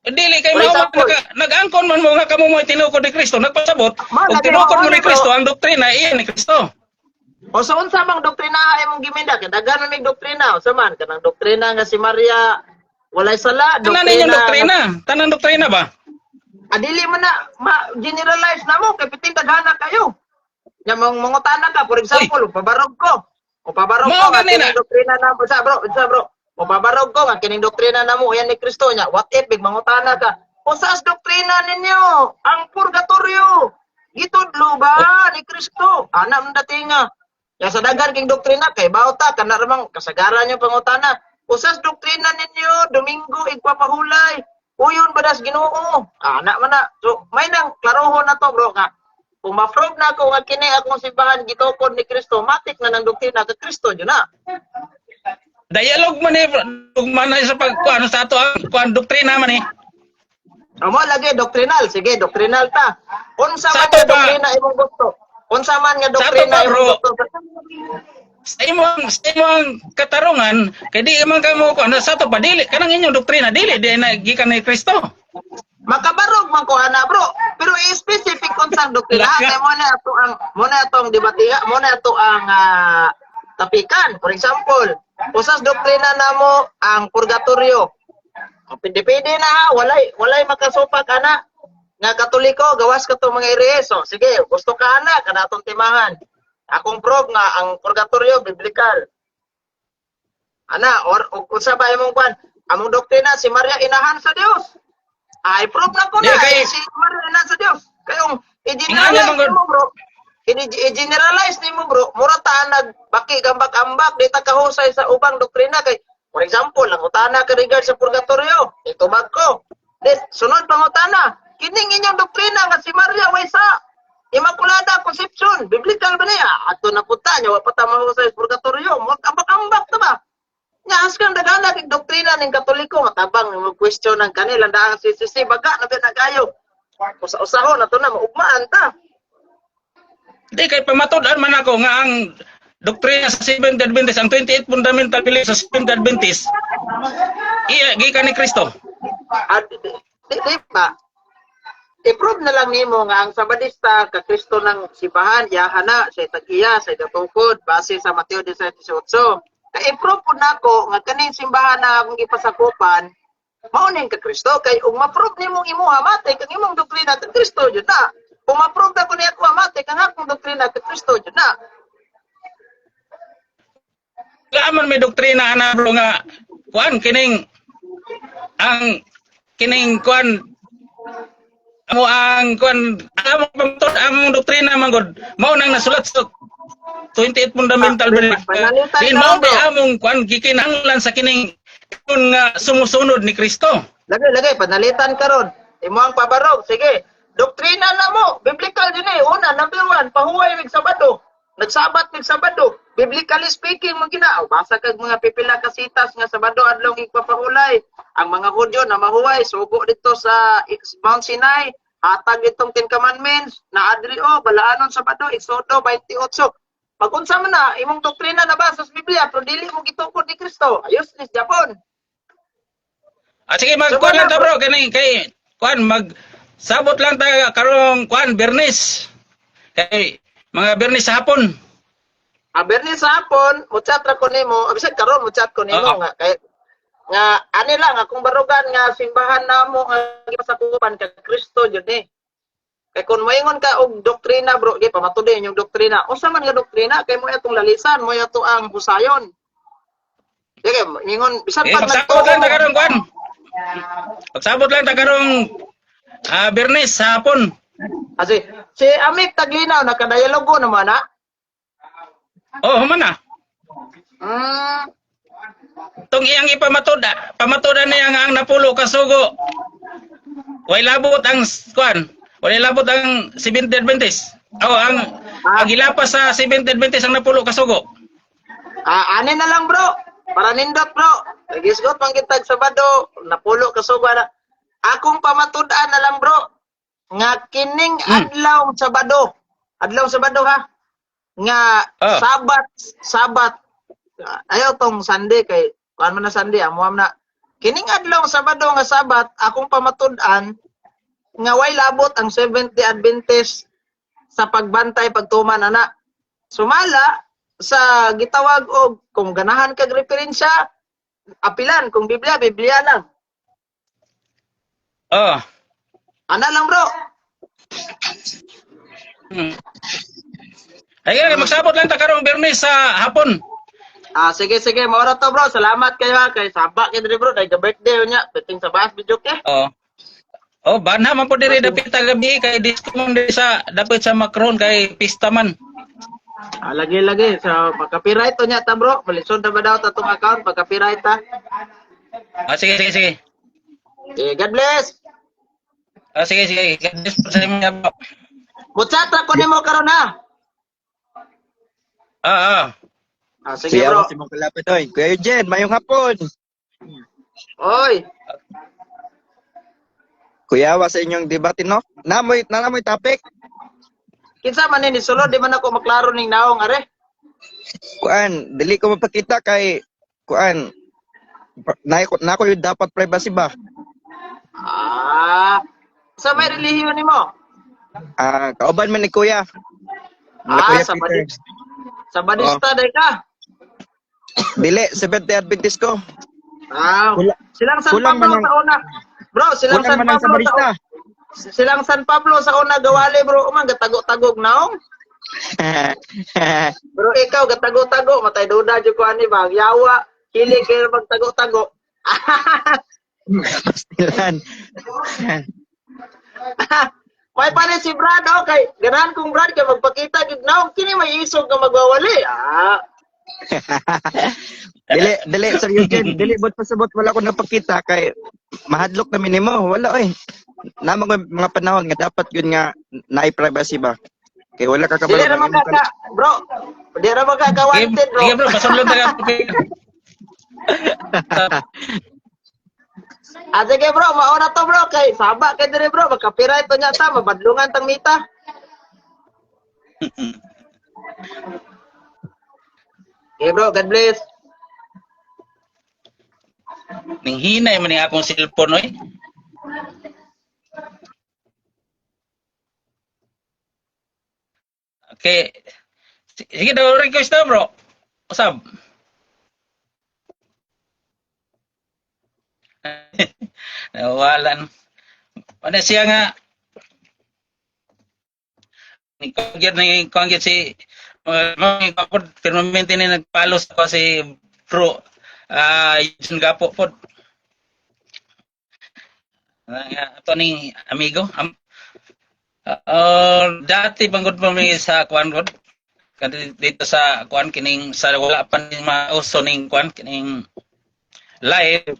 Dili kay For mao example, nag-angkon man mo nga kamo mo tinukod ni Kristo nagpasabot ug lagi tinukod mo mo, ni bro. Kristo ang doktrina iyan ni Kristo. O sa unsa bang doktrina imong giminda, kay daghan man mig doktrina, unsa man kanang doktrina nga si Maria walay sala, Tanan ninyong doktrina, tanang doktrina ba? Dili mo na ma-generalize na mo, kay piting daghana kayo. Nga mangutana ka, for example, pabarog ko. O pabarog Mao ko, nga ganina. kining doktrina na mo. Bro. O pabarog ko, nga kining doktrina na mo, yan ni Kristo niya. What if, big mangutana ka. O saas doktrina ninyo, ang purgatorio. Gitudlo ba ni Kristo? Anak ng datinga. Yang sa dagan king doktrina, kay bauta, kanarmang kasagaran niyo pangutana. O saas doktrina ninyo, Domingo, igpapahulay. Uyon ba das Ginoo? Anak man na. So, may nang klarohon na to, bro, nga. Kung ma-prove na ako nga kini akong simbahan gitukod ni Kristo, matik na ng doktrina kay Kristo, yun na. Dialog man man sa pagkuan sa ato ang kuan doktrina man Amo lagi doktrinal, sige, doktrinal ta. Unsa Sa man ato nga ba? doktrina imong gusto? Unsa man nga Sa ato doktrina ba, imong bro? gusto? Sa imong katarungan kay di man kamo kuan sa ato pa dili kanang inyong doktrina dili di na gikan ni Kristo. Makabarog man ko ana, bro. Pero i-specific kung saan doktrina, Laka. kay mo na atong debatiha, mo na ato ang tapikan. For example, usas doktrina namo ang purgatorio. Pindi-pindi na ha, walay makasupak ana. Nga Katoliko, gawas ka to mga ireso. Sige, gusto ka ana, kanatong timahan. Akong prove nga ang purgatorio biblical. Ana, or kung sa bahay mong kwan, among doktrina, si Maria inahan sa Dios. Ay, prove na ko na, Kay- si Maria inahan sa Dios. Kayong, Ingani i-generalize mong mo, bro. I-generalize ni mo, bro. Mura taan nagbaki, gambak-ambak, di ta kahusay sa ubang doktrina. Kay, for example, ang utana ka regard sa purgatorio, itubag ko. Sunod pang utana, kining inyong doktrina nga si Maria way sa Immaculada Conception, biblical ba niya? Ato na punta niya, wa pa tama sa purgatorio, ambak-ambak ta ba? Nya askan dagana kay doktrina ning Katoliko matabang mo question ng kanila daan sisi baga na binagayo. Usa-usahon nato na maugmaan ta. Di kay pamatud-an man ako nga ang doktrina sa Seventh Adventist, ang 28 fundamental beliefs sa Seventh Adventist, gikan ni Kristo. Di ba? I-prove na lang nimo nga ang Sabadista ka Kristo ng sibahan yahana sa tag-iya sa datungkod base sa Mateo 18:18. I-prove po nako nga kaning simbahan na akong ipasakupan mao ning ka Kristo kay ug ma-prove nimong imuha mate kang imong doktrina ka Kristo jud na. Kung ma-prove na ko niya ko mate kang akong doktrina ka Kristo jud na. Laman may doktrina ana bro nga kuan kining kuan amo ang kuan among pamatud among doktrina man gud mao nang nasulat sa 28 fundamental beliefs. Din mao di among kuan gikinahanglan sa kining kun nga sumusunod ni Kristo. Lagay panalitan karon. Imo ang pabarog sige. Doktrina na mo, biblical din eh. Una, number 1, pahuway mig Sabado. Nagsabat mig Sabado. Biblically speaking mo gina. Basa kag mga pipila ka sitas nga Sabado adlaw igpapahulay. Ang mga Hudyo na mahuway sugo dito sa Mount Sinai, hatag itong 10 commandments na adri balaanon Sabado Exodo 28. Pag-unsa man na imong doktrina na basa sa Biblia pero dili mo gitukod ni Kristo. Ayos ni Japon. Sige magkuan lang ta bro kay kuan sabot lang ta karong kuan Bernes. Kay mga Bernes sa hapon. Bernes sa hapon, muchat ra ko nimo. Abisag karon muchat ko nimo nga kay nga ani lang akong barugan nga simbahan namo nga gipasakupan kay Kristo jud ni. Kay kun moingon ka og doktrina bro, gi pamatudin yung doktrina. Unsa man nga doktrina kay mo atong lalisan, mo ato ang husayon. Sige, ingon bisan pag pagsabot lang ta karong kuan. Pagsabot lang ta karong Bernes sa hapon. Si Amik Taglinaw nakadayalogo naman na. Human na. Tong iyang pamatudan niya nga ang napulo ka sugo. Way labot ang kuan. Way labot ang Seventh Adventist. Ang gilapas sa Seventh Adventist ang napulo ka sugo. Ani na lang bro. Para nindot bro. Nagisgot man kitag Sabado, napulo ka sugo na. Akong pamatudan na lang bro. Nga kining adlaw Sabado. Adlaw Sabado ha. Nga Sabat. Ayaw tong Sunday kay kuan man na Sunday amuam na. Kining adlaw Sabado nga Sabat akong pamatudan nga way labot ang 70 Adventist sa pagbantay pagtuman ana. Sumala sa gitawag og kung ganahan kag referensya apilan kung Biblia lang. Ana lang bro. Ay magsabot lang ta karong Bernes sa hapon. Sige, maura to bro. Salamat kayo ha. Kay Saba kay diri bro. Dahil birthday niya. Piting sa bahas video ke. Banha man po diri dapit ta gabi kay disco man diri sa dapit sa Macron kay pista man. Lagi. So, pagka-copyright to niya ta bro. Malisod na ba daw ta tong account? Pagka-copyright ta. Sige. God bless. Sige. God bless po sa inyo bro. Mutsatra ko nimo karon ha. Sige bro. Si mong kalapit oy. Kuya Eugene, mayong hapon. Oy. Kuya, wa sa inyong debate no? Namoy topic. Kinsa man ni sulod di man ako maklaro ning naong are. Kuan, dili ko mapakita kay kuan. Nako yung dapat privacy ba? Sa may relihiyon nimo? Kauban man ni Kuya. Kuya Peter. Sabadista day ka. Dili, 70 Adventist ko. Silang San Pablo sa una. Bro, silang San Pablo sa silang San Pablo sa una gawali bro. Man gatago-tagog naong. Bro, ikaw gatago-tago matay duda jud ko ani ba. Yawa, kili kay magtago-tago. Pastilan. May pa rin si Brad, kay ganahan kong Brad kay magpakita gid naong kini may isog nga magwawali. Dili Sir Eugene, dili bot pasabot wala ko napakita kay mahadlok na minimo, wala oy. Namang mga panahon nga dapat yun nga naay privacy ba. Kay wala ka Dili kabalo na makaka, bro. Di na makaka-wanted, bro. Sige bro, pasunod na ka. Ah, sige bro, mauna to bro. Kay saba kay dire bro. Magkapira ito niya ta. Mabadlungan tang mita. Okay bro, God bless. Ning hinay man ning akong cellphone oy. Okay. Sige daw request na bro. Usab. Nawalan. Ano siya nga ni kongit si mga kapod permanente ni nagpalos ko si bro Yun gapo pod. Ato ni amigo. Dati bangod pa mi sa kuan rod. Dito sa kuan kining sa wala pa ni mauso ning kuan kining live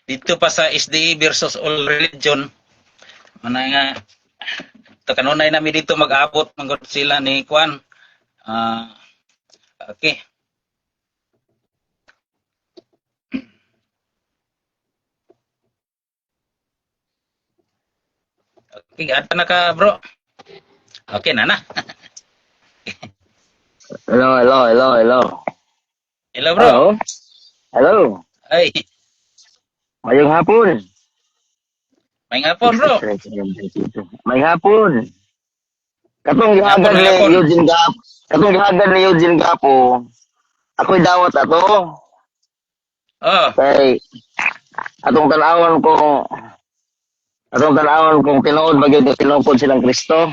dito pa sa SDA versus all religion. Mana nga to kanunay nami dito mag-abot mangod sila ni kuan. Okay. Okay, ada na ka bro. Okay na na. Hello. Hello bro. Hello. Ay, Mayong hapon. may ngapon bro. Mayong hapon. Katong Hapon, gihagan ni hapon. Eugene Gapo. Katong gihagan ni Eugene Gapo. Ako'y dawat ato. Oh, Kay atong tanawon kung tinuod ba gyud tinungkod silang Kristo.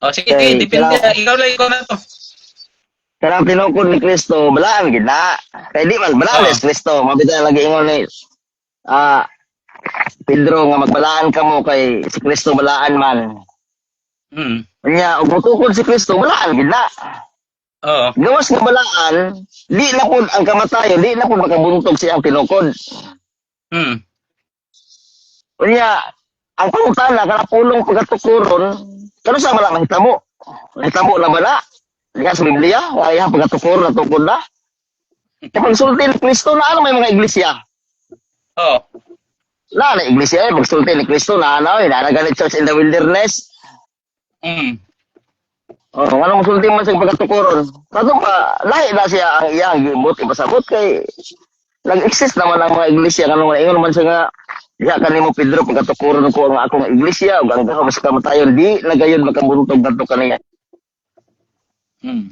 oh sige, Okay, depende. salamat. Ikaw na to. Kanang tinungkod ni Kristo, balaan gid na. Kay di man balaan Oh. ni Kristo, mabitaw lagi ingon ni Pedro nga magbalaan ka mo kay si Kristo balaan man. Hmm. Kanya, ug mutukod si Kristo, balaan gid na. Oh. Gawas nga balaan, di na pud ang kamatayon, di na pud makabuntog siya ang tinukod. Hmm. Kanya, ang pangutana, kana pulong pagkatukuron, kano sa malang mahitamo? Mahitamo na ba na? Diya sa Biblia, wala pagkatukuron na tukod na. Kapag sulti ni Kristo na ano may mga iglesia? Oh. Na iglesia pagsulti ni Kristo na ano, ganit church in the wilderness. Hmm. Oh, anong sulti man sa pagkatukuron? Kadto pa lahi na siya ang iyang gibot ipasabot kay nag-exist naman ang mga iglesia kanang ingon man siya nga diha kanimo Pedro pagkatukuron ko ang akong iglesia ug ang gawas kamatayon di nagayon makabuntog kadto kaniya. Hmm.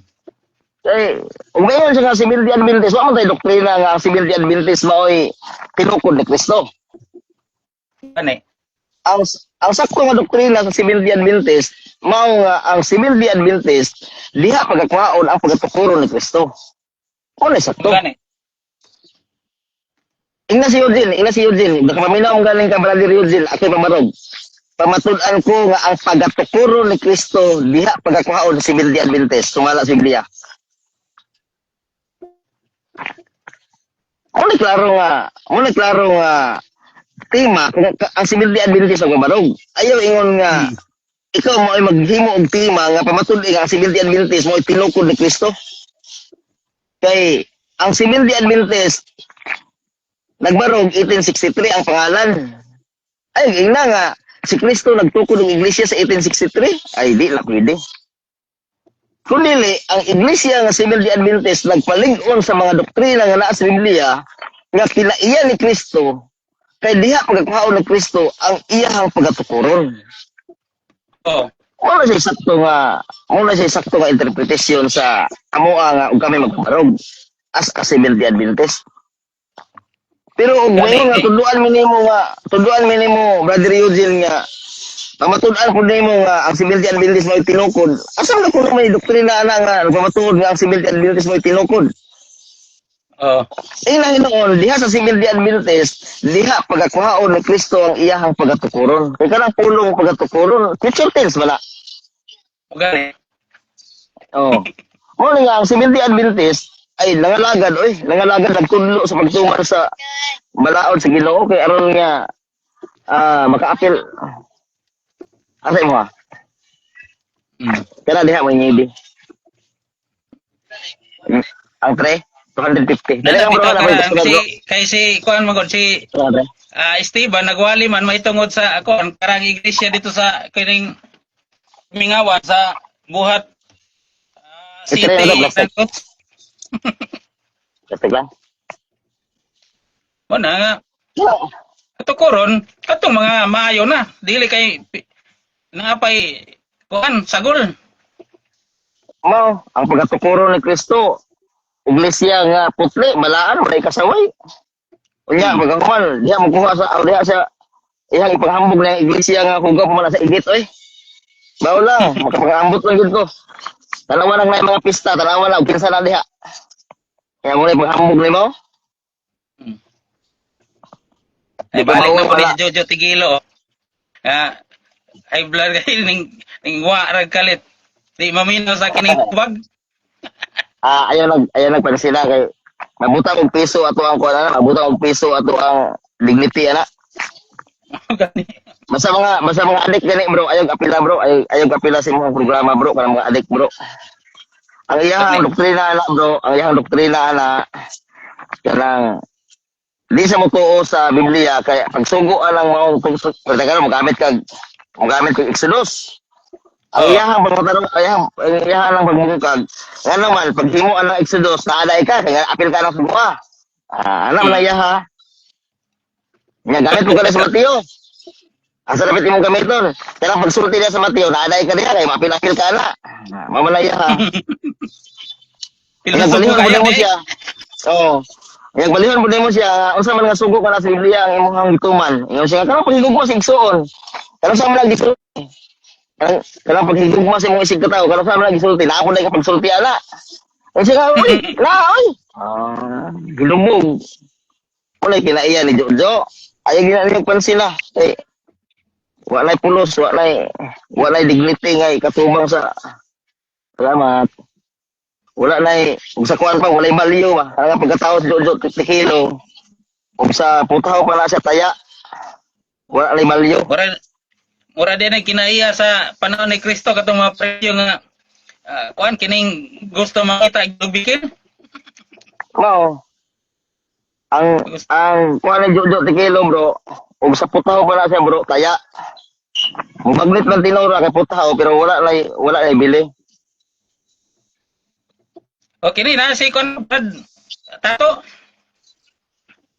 Kay ug mayon siya nga si Bildi Adventist, wa man tay doktrina nga si Bildi Adventist maoy tinukod ni Kristo. Ani. Ang sakto nga doktrina sa Civil Adventist mao nga ang Civil Adventist diha pagkakuhaon ang pagkatukuron ni Kristo. Ano sakto? Gani. Ina si Eugene, baka maminaw ang galing ka brother Eugene, ako pamarog. Pamatud-an ko nga ang pagkatukuron ni Kristo diha pagkakuhaon sa Civil Adventist, sumala sa Biblia. Mo klaro nga tema ang Civil Adventist ang pamarog. Ayaw ingon nga ikaw mo ay maghimo og tema nga pamatud-an nga ang Civil Adventist mo ay tinukod ni Kristo. Kay ang Civil Adventist nagbarog 1863 ang pangalan. Ay, ina nga, si Kristo nagtukod ng iglesia sa 1863? Ay, di na pwede. Kunili, ang iglesia nga Civil Adventist nagpalig-on sa mga doktrina nga naa sa Biblia nga kinaiya ni Kristo kay diha pagkakuhaon ni Kristo ang iyahang pagatukuron. Oh. Wala siya sakto nga interpretasyon sa amoa nga ug kami magbarog as a Civil Adventist. Pero ug ngayon nga tuduan mi nimo brother Eugene nga pamatud-an pud nimo nga ang Civil Adventist mo tinukod. Asa na kuno may doktrina ana nga nagpamatud nga ang Civil Adventist mo tinukod? Oh. Ina hinoon diha sa Civil Adventist diha pagakuhaon ni Kristo ang iyahang pagatukuron. Kay kanang pulong pagatukuron, future tense bala. Gani. Oh. Mo nga ang Civil Adventist ay nangalagad nagtudlo sa pagtuman sa balaod sa Ginoo kay aron nga maka-apil. Asa mo ha? Mm. Kaya diha mo ngibi. Ang tre 250. Dali Nana lang bro bitaw na ka bro. si kay si kuan magod si Tre. Esteban nagwali man mahitungod sa ako ang karang iglesia dito sa kining Mingawan sa buhat Ito rin city na plastic. Plastic lang. mo na nga ato koron katong mga maayo na dili kay napay kuan sagol. Mo, ang pagkatukuro ni Kristo, iglesia nga putli, balaan, may kasaway. Unya, pagkakuman, diha magkuha sa, diha sa, ihang ipanghambog na iglesia nga kuga pumala sa igit, oy. Bawo lang, makapangambot lang yun ko. Tanawa lang na yung mga pista, tanawa lang, kinsa na diha. Kaya mo na ipanghambog ni mo. Ay Di pa balik na mauwi po ni pala. Jojo Tigilo. Ay blood kay ning wa rag kalit. Di maminaw sa kining tubag. Ayaw nagpan sila kay mabutang og piso ato ang kuha na, mabutang og piso ato ang dignity, ana. Gani. Basta mga adik gani bro, ayaw kapila bro, ayaw kapila sa imong programa bro, kanang mga adik bro. Ang iyang doktrina ana bro, ang iyang doktrina ana kanang di sa mo tuo sa Biblia kay pagsugo lang mao pagtagan magamit kag Exodus. Ang iyang pagmutanong ang iyang lang pagmukag. Nga naman paghimo ang Exodus naaday ka kay apil ka na sa buha. Ana man iya ha. Nya gamit mo ka sa Mateo. Asa dapat imong gamiton? Kaya pagsulti niya sa Mateo, naaday ka diha kay mapil-apil ka na. Mamalaya ha. Pilosopo Nagbalihon kayo mo eh. siya. Oo. Nagbalihon mo siya, unsa man nga sugo ka na sa Biblia ang imong gituman. Ingon siya, kanang paghigugma sa igsoon. Kanang sa man gisulti. Kanang paghigugma sa imong isig ka tawo, kanang sa man gisulti. Na ako na kapagsulti ana. Ingon siya, oy, oy. Gilumog. Wala kinaiya ni Jojo. Ayaw ginaniyagpan sila. Walay pulos, walay dignity nga katubang sa salamat. Wala na ug sa kuan pa walay baliyo ba. Ang pagkatao sa Jojo Tigilo. Ug sa putaw pa na siya taya. Wala na baliyo. Mura din ay kinaiya sa panahon ni Kristo katong mga presyo nga kuan kining gusto makita igdubikin. Mao. Ang kuan ni Jojo Tigilo bro. Ug sa putaw pa na siya bro taya. Magnet man tinora kay putaw pero wala na bili. Okay ni na si kon tato.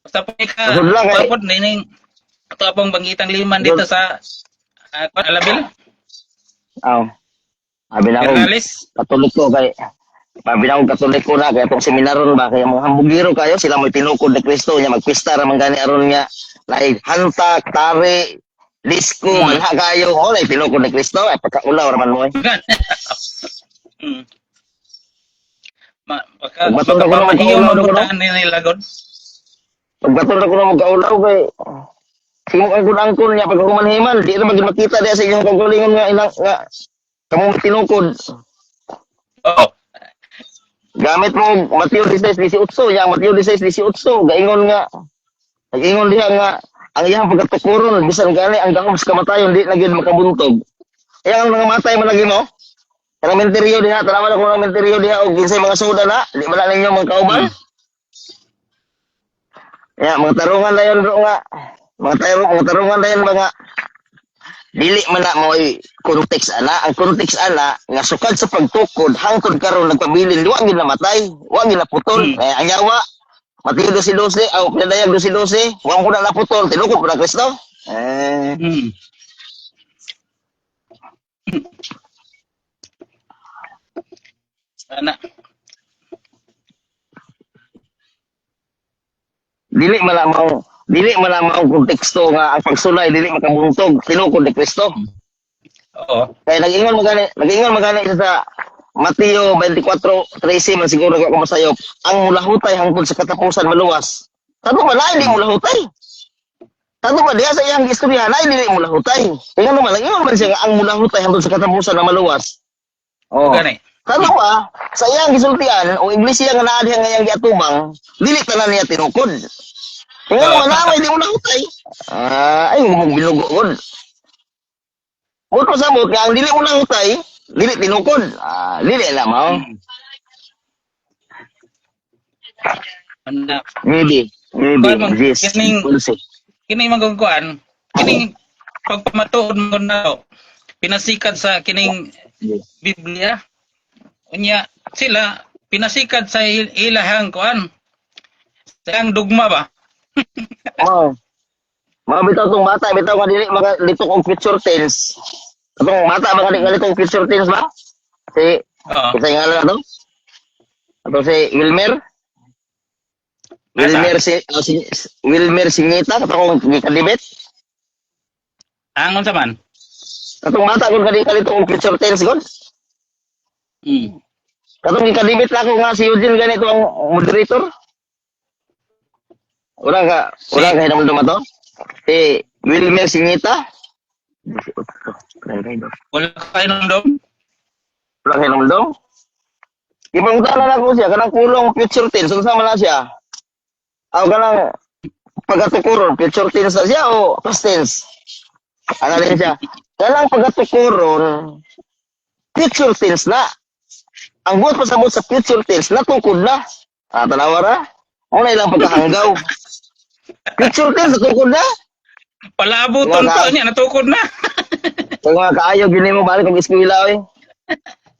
Basta po ka Masud lang, eh. tapos nining ato apong bangitang liman dito sa kuan Alabil. Aw. Abi na ako Hernalis. Katoliko kay pabinawag Katoliko na kaya itong seminaron ba kaya mga hambugiro kayo sila mo tinukod ni Kristo niya magpista ra man gani aron niya like hantak tari disco manha kayo na tinukod ni Kristo ay pagkaulaw ra man mo. Baka Baton ako naman mahiyo kaulaw mo ko, no? butaan nila God. Pagbaton ako na magkaulaw kay simo ang kunangkon niya pag humanhiman di ra maging makita diya sa inyong kagalingon nga ilang nga kamong tinukod. Oo. Gamit mo Mateo 16:18 yang Mateo 16:18 gaingon nga nag-ingon diha nga ang iyang pagkatukuron bisan gani ang gahom sa kamatayon di na gyud makabuntog. Yang mga matay man lagi mo. Kanang menteryo diha tanawan ako ng menteryo diha og ginsay mga suda na di man na ninyo mga kauban. Ya mga tarungan dayon bro nga. Mga tarungan dayon mga dili man na mo'y context ana. Ang context ana nga sukad sa pagtukod hangtod karon nagpabilin wa gyud namatay, wa gyud naputol. Ang yawa Mateo 12:12 aw pinadayag 12:12 wa ko na naputol tinukod pa Kristo. Ana. Dili man mao konteksto nga ang pagsulay dili makabuntog tinukod ni Kristo. Oo. Kaya nag-ingon magani isa sa Mateo 24:13 man siguro ako masayop. Ang mulahutay hangtod sa katapusan maluwas. Tanto man lain di mulahutay. Tanto man diha sa iyang istorya lain dili mulahutay. Kaya naman nag-ingon man siya nga ang mulahutay hangtod sa katapusan na maluwas. Oh. Gani. Tanto ba sa iyang gisultian o iglesia nga naa diha nga iyang giatumang dili tanan niya tinukod. Kaya wala, hindi mo nakutay. Ay, mo binugo ko. Buto sa mo, kaya ang dili mo nakutay, dili tinukod. Dili alam mo. Ana, Maybe. Kuwan, Yes. kining- We'll see. kining magkuan, kining pagpamatuod mo na to, pinasikat sa kining Biblia. Unya sila pinasikat sa ilahang kuan. Sa ang dugma ba? Oo. Mga bitaw tong bata, bitaw nga dili magalito kong future tense. Itong bata magalito kong future tense ba? Si, Oo. kasi nga lang ito. Ito si Wilmer. Wilmer Singita, katong gikalibet. Angon sa man. Katong bata kung kalito kong future tense god. Katong gikalibet lang ako nga si Eugene ganito ang moderator. Wala ka hinamdum to? Si Wilmer Singita. Wala ka kayo ng dom? Wala ka hinamdum? Ipangutanan na ko siya, kanang kulong future tense, sama na siya. Aw kanang pagatukuron, future tense na siya o past tense? Ano rin siya? Kanang pagatukuron, future tense na. Ang buot pasabot sa future tense, natungkod na. Tanawa ra? Una ilang pagkahanggaw. Future tense, natungkod na. Palabuton to niya, natukod na. Kung mga kaayo, gini mo balik kong eskwila eh.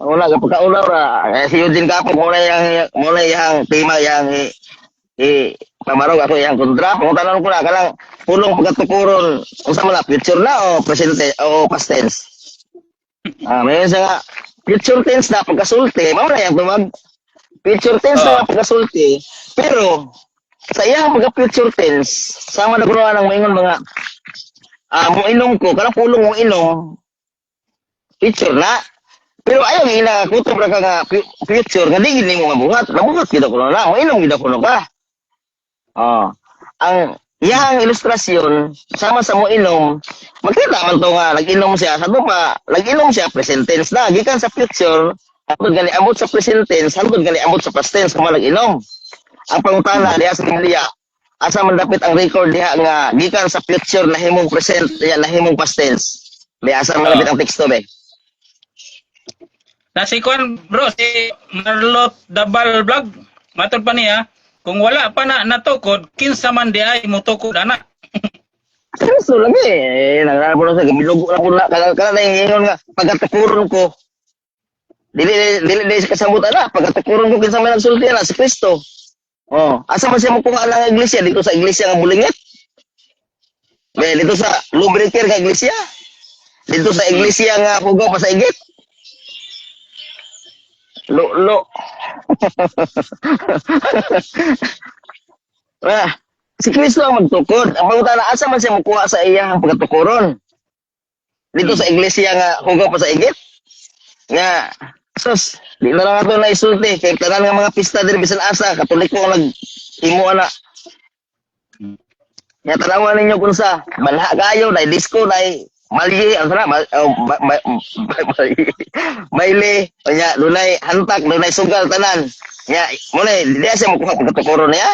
Una, kapag kaulaw ra, si Eugene Kapok, muna yung tema yung pamarog ako yung kontra. Kung tanong ko na, kalang pulong pagkatukuron, kung sa mga future na o presente o past tense. Mayroon siya nga, future tense na pagkasulti, mamaya yung tumag. Future tense na pagkasulti, pero sa iyang pagka-future tense, sama na kuno ng maingon mga mong inom ko, kalang pulong mong inom, future na. Pero ayaw nga kutob ra ka nga future, nga di gid nimo mabuhat. Nabuhat kita kuno na, mong inom gid kuno ka. Ang iyang ilustrasyon, sama sa mo inom, makita man to nga, nag-inom siya, sa pa, nag-inom siya, present tense na, gikan sa future, hangtod gani amot sa present tense, hangtod gani amot sa past tense, kung nag-inom. Ang pangutana diha sa Biblia, asa man dapit ang record diha nga gikan sa future nahimong present diha nahimong past tense. Diha asa man dapit ang teksto be. Si Kwan, bro, si Marlot Dabal Vlog, matod pa niya, kung wala pa na natukod, kinsa man di ay mutukod ana. So lagi naglalaro sa gamilugo na ko na kala na ingon nga pagkatukuron ko. Dili sa kasabutan na pagkatukuron ko kinsa man nagsulti na si Kristo. Asa man siya mukuha ng iglesia dito sa iglesia nga Bulingit? Dito sa Lubriker nga iglesia? Dito sa iglesia nga Hugaw pa sa Igit? Lo. Si Kristo ang magtukod. Ang pangutana, asa man siya mukuha sa iyang pagkatukuron? Dito sa iglesia nga Hugaw pa sa Igit? Nga, sus, di na lang ito na isulti. Kaya tanan nga mga pista din, bisan asa, katoliko ang nag-imo na. Nga tanawan ninyo kung sa, banha kayo, na disco, na malye, ang sana, mayle, kanya, dunay hantak, dunay sugal, tanan. Nga, muna, di siya makuha pagkatukuron niya.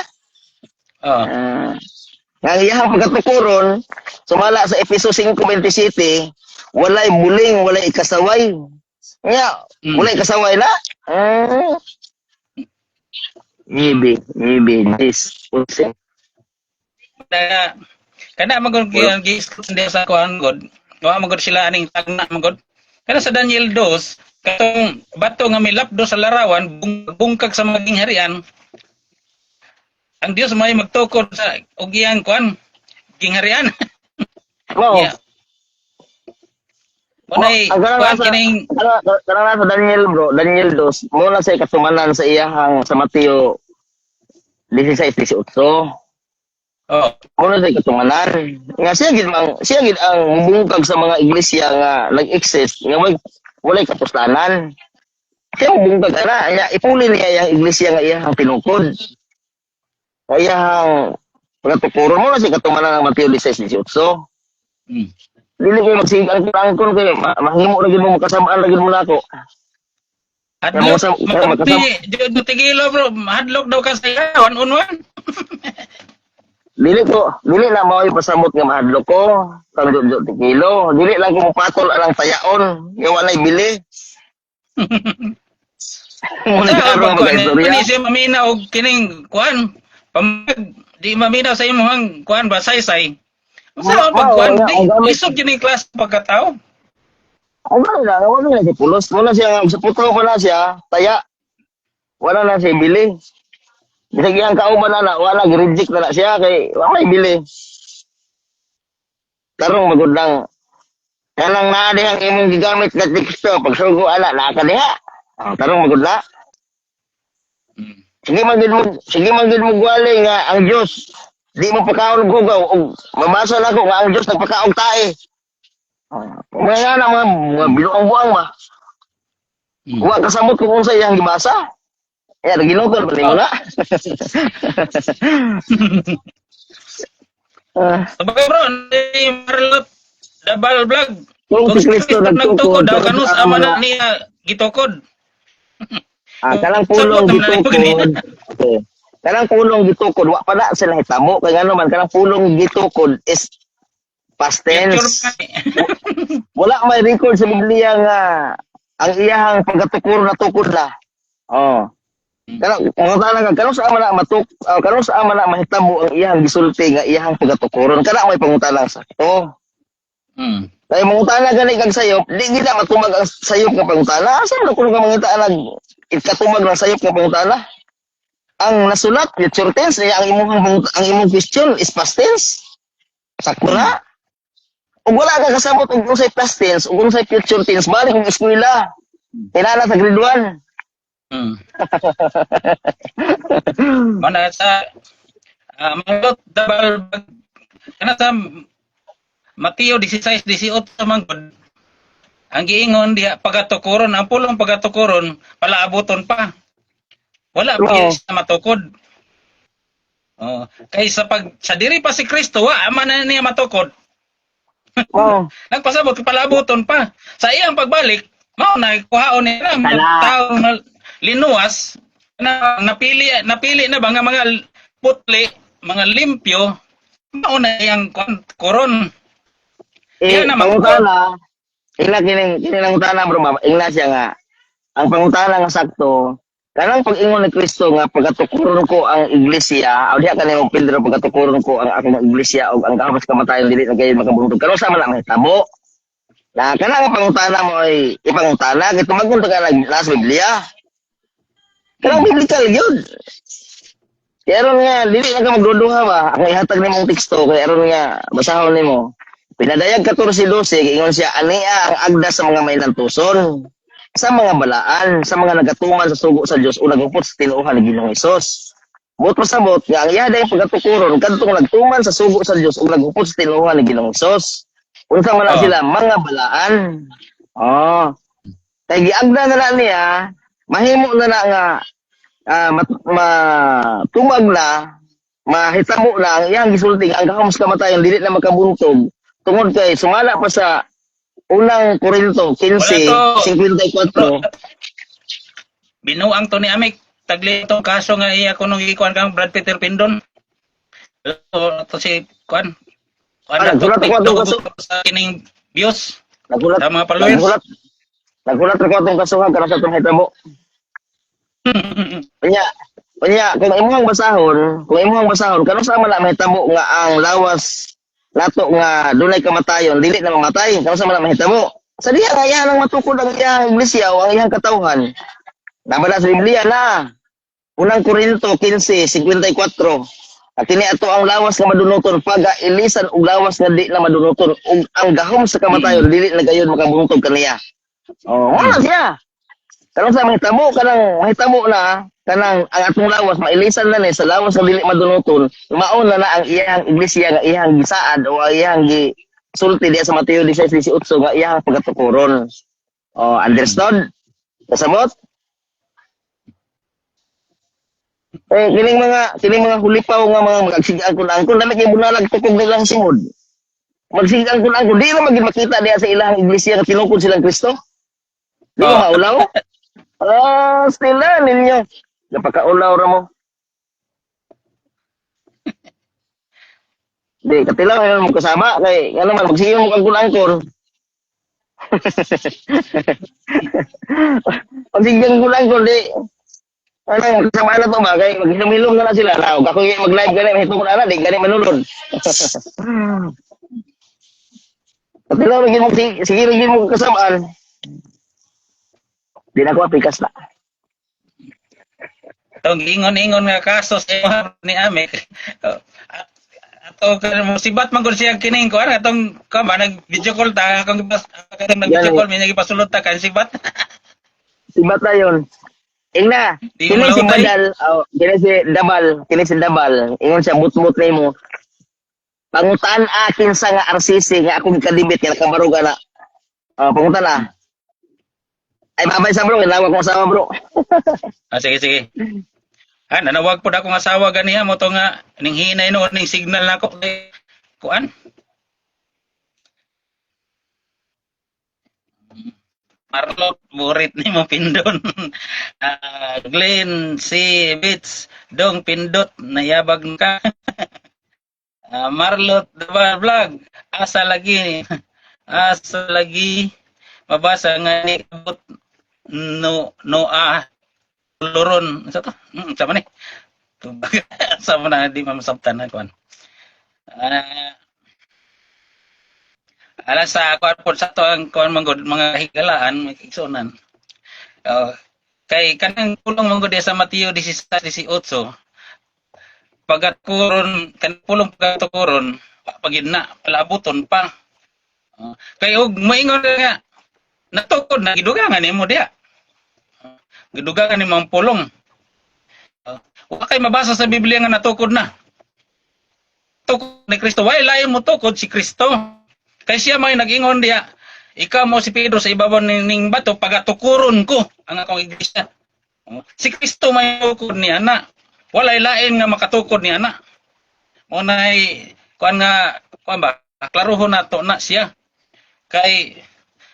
Nga iyang pagkatukuron, sumala sa Efeso 5:27, walay muling, walay ikasaway. Nga, walay ikasaway na. Maybe, this. Kada magod gi sa kuan god. Wa magod sila aning tagna magod. Kada sa Daniel 2, katong bato nga milapdo sa larawan bungkag sa maging harian. Ang Dios may magtukod sa ugiyang kuan gingharian. Oo. Yeah. Unay kuan kining karana sa Daniel bro, Daniel 2, muna sa katumanan sa iyahang sa Mateo 16:18. Muna sa katumanan. Nga siya gid ang bungkag sa mga iglesia nga nag-exist nga walay kapustanan. Siya bungkag ana, ipuli niya ang iglesia nga iyang tinukod. Kaya pagkatukuron mo na si katumanan ng Mateo 16:18. Dili ko magsigang ko kay mahimo ra gid mo makasamaan ra gid mo nako. Hadlok, matigilo bro, hadlok daw ka sa one on one. dili na mo ipasamot nga mahadlok ko kang dudyo ti kilo. Dili lang ko patol alang tayaon, nga walay bili. Mo Sa nagkaroon pag mga istorya. kani siya mamina og kining kuan. Di mamina sa imong kuan ba saysay. Sa pag kuan di isog yun yung class pagkatao. Wala na si pulos. Wala siya, sa puto pa na siya, taya. Wala na siya bili. Bisag iyang kauban na, wala, reject na siya, kay wala bili. Tarong magudang, kanang naadi ang imong gigamit na teksto, pag sugo, nakakadiha. Tarong magudla. Sige man gid mo gwali nga ang Dios di mo pakaon og hugaw og mamasa na ko nga ang Dios nagpakaog tae. Mga na mga binuang buang ba. Wa kasamot ko kung sa iyang gibasa. Ginugol pa nimo na. Sabagay bro, ni Marlot double vlog. Kung Kung si Kristo nagtukod daw kanus ama na ano, niya gitukod. kanang pulong gitukod. Okay. Kanang pulong gitukod wa pa na sila hitamo kay ngano man kanang pulong gitukod is past tense. Wala may record sa Biblia nga ang iyang pagkatukor na tukod na. Oh. Kanang sa ama na matuk kanang sa ama na mahitabo ang iyang gisulti nga iyang pagkatukoron kana may pangutana sakto. Kay mangutana gani kag sayop, di gid na matumag ang sayop nga pangutana. Asa man kuno ka mangita nag ikatumag ng sayop nga pangutana? Ang nasulat future tense ang imong question is past tense. Sakto na. Ug wala ka kasabot og unsay past tense ug unsay future tense balik ang eskwela. Tinala sa grade 1. Mana sa Marlot double vlog. Kana sa Mateo 16:18 sa manggod. Ang giingon diha pagatukoron, ang pulong pagatukoron palaaboton pa. Wala pa Oo. sa matukod. Oh, kay sa diri pa si Kristo wa ama na niya matukod. Oh. Nagpasabot palaboton pa. Sa iyang pagbalik, mao na kuhaon nila mga Tala. tao na linuwas na napili na ba nga mga putli, mga limpyo, mao na iyang koron. Yan naman Pangutana, kining nangutana bro, ingna siya nga. Ang pangutana nga sakto, kanang pag-ingon ni Kristo nga pagatukuron ko ang iglesia, aw diha kanimo Pedro pagatukuron ko ang akong iglesia og ang kahamas kamatayon dili na kayo makabuntog. Kano sa man ang hitabo? Na kanang pangutana mo ay ipangutana kay tumagon ta ka nasa Biblia. Kanang biblical yun. Kaya aron nga dili na ka magduduha ba? Ang ihatag nimong teksto kay aron nga basahon nimo. Pinadayag 14:12 ingon siya ania ang agda sa mga may nantuson, sa mga balaan, sa mga nagatuman sa sugo sa Dios o nagupot sa tinuuhan ni Ginoong Hesus. Buot pasabot nga ang iyada yung pagkatukuron kadtong nagtuman sa sugo sa Dios o nagupot sa tinuuhan ni Ginoong Hesus. Unsa man sila mga balaan. Oh. Kay giagda na niya, mahimo na nga matumag na, mahitabo na ang iyang gisulti ang gahom sa kamatayon dili na makabuntog. Tungod kay sumala pa sa unang Korinto 15:54. Binuang to ni Amik tagli itong kaso nga iya kuno gikuan kang Brad Peter Pindon. To si kuan. Nagulat ako atong kaso. Sa kining views Nagulat. sa mga followers. Nagulat ako atong kasuhan kana sa itong hitabo. Kanya, kung imong basahon, kano sa man mahitabo nga ang lawas nato nga dunay kamatayon dili na mamatay, kano sa man mahitabo? Sa diha nga iyan ang matukod ang iyang iglesia o ang iyang katawhan. Nabala sa Biblia na. Unang Korinto 15:54. At kini ato ang lawas nga madunoton paga-ilisan og lawas nga di na madunoton ug ang gahom sa kamatayon dili na gayon makabuntog kaniya. Oh, wala siya. Kanang sa mahitabo na kanang ang atong lawas mailisan na ni sa lawas nga dili madunoton, maon na ang iyang iglesia nga iyang gisaad o iyang gisulti diya sa Mateo 16:18 nga iyang pagatukuron. Oh, understood? Kasabot? Kining mga hulipaw nga mga magsigaan kun dami kay bunalag tukog nilang singod. Magsigaan kun di na magin makita diya sa ilang iglesia nga tinukod silang Kristo. Di mo maulaw? Sila ninyo. Napakaulaw ra mo. Di, katilaw ngayon mo kasama. Kay, nga naman, magsiyo mo kang kulangkor. Pag sigang kulangkor, di, ano, kasama na to ba? Kay, mag-hilom-hilom na sila. Now, ako yung mag-live gani, mahito ko na, di, gani manulod. Katilaw, sige, lagi mo kasamaan. Di na ko apikas na. Itong ingon-ingon nga kaso sa iyo ni Ame. Ato mo sibat man gud siya kining ko atong kama nag-video call ta akong nag-video call may nagipasulot ta kan sibat. Sibat na yun. Ingna, Di kini mo si malawtay. Badal, kini si Dabal, ingon siya mut-mut na mo. Pangutan akin sa nga RCC nga akong kadimit nga nakabarog na. Pangutan na. Ay babay sa bro, inawag ko sa bro. Sige sige. Nanawag po akong asawa ganiya mo to nga ning hinay noon ning signal nako kay kuan. Marlot burit ni mo pindon. Glenn si Bits dong pindot nayabag ka. Marlot vlog asa lagi mabasa nga ni kabot Loron sa to sama ni sama na di mamasabtan na kuan ala sa kuan po sa to ang kuan mga higalaan may igsunan kay kanang pulong manggod sa Mateo 16:18 pagaturon kan pulong pagaturon pagid na palabuton pa kay og moingon nga natukod na gidugangan nimo diha gidugangan ni mga pulong. Wa kay mabasa sa Biblia nga natukod na. Tukod ni Kristo. Why lain mo tukod si Kristo? Kay siya may nag-ingon diya. Ikaw mo si Pedro sa ibabaw ning bato pagatukuron ko ang akong iglesia. Si Kristo may tukod ni ana. Walay lain nga makatukod ni ana. Mo nay kuan ba? Klarohon nato na siya. Kay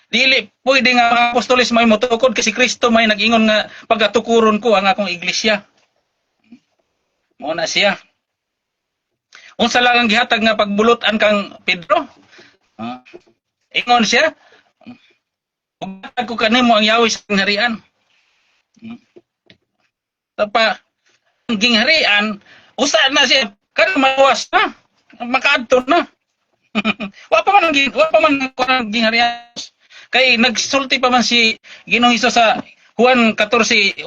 dili pwede nga mga apostoles may mutukod kasi Kristo may nag-ingon nga pagatukuron ko ang akong iglesia. Mo na siya. Unsa lang ang gihatag nga pagbulutan kang Pedro? Ingon siya. Ug ko kanimo ang Yahweh sa gingharian. Tapa ang gingharian usa na siya kan mawas na makaadto na. Wa pa man ang gingharian. Kay nagsulti pa man si Ginoong Hesus sa Juan 14:1-3,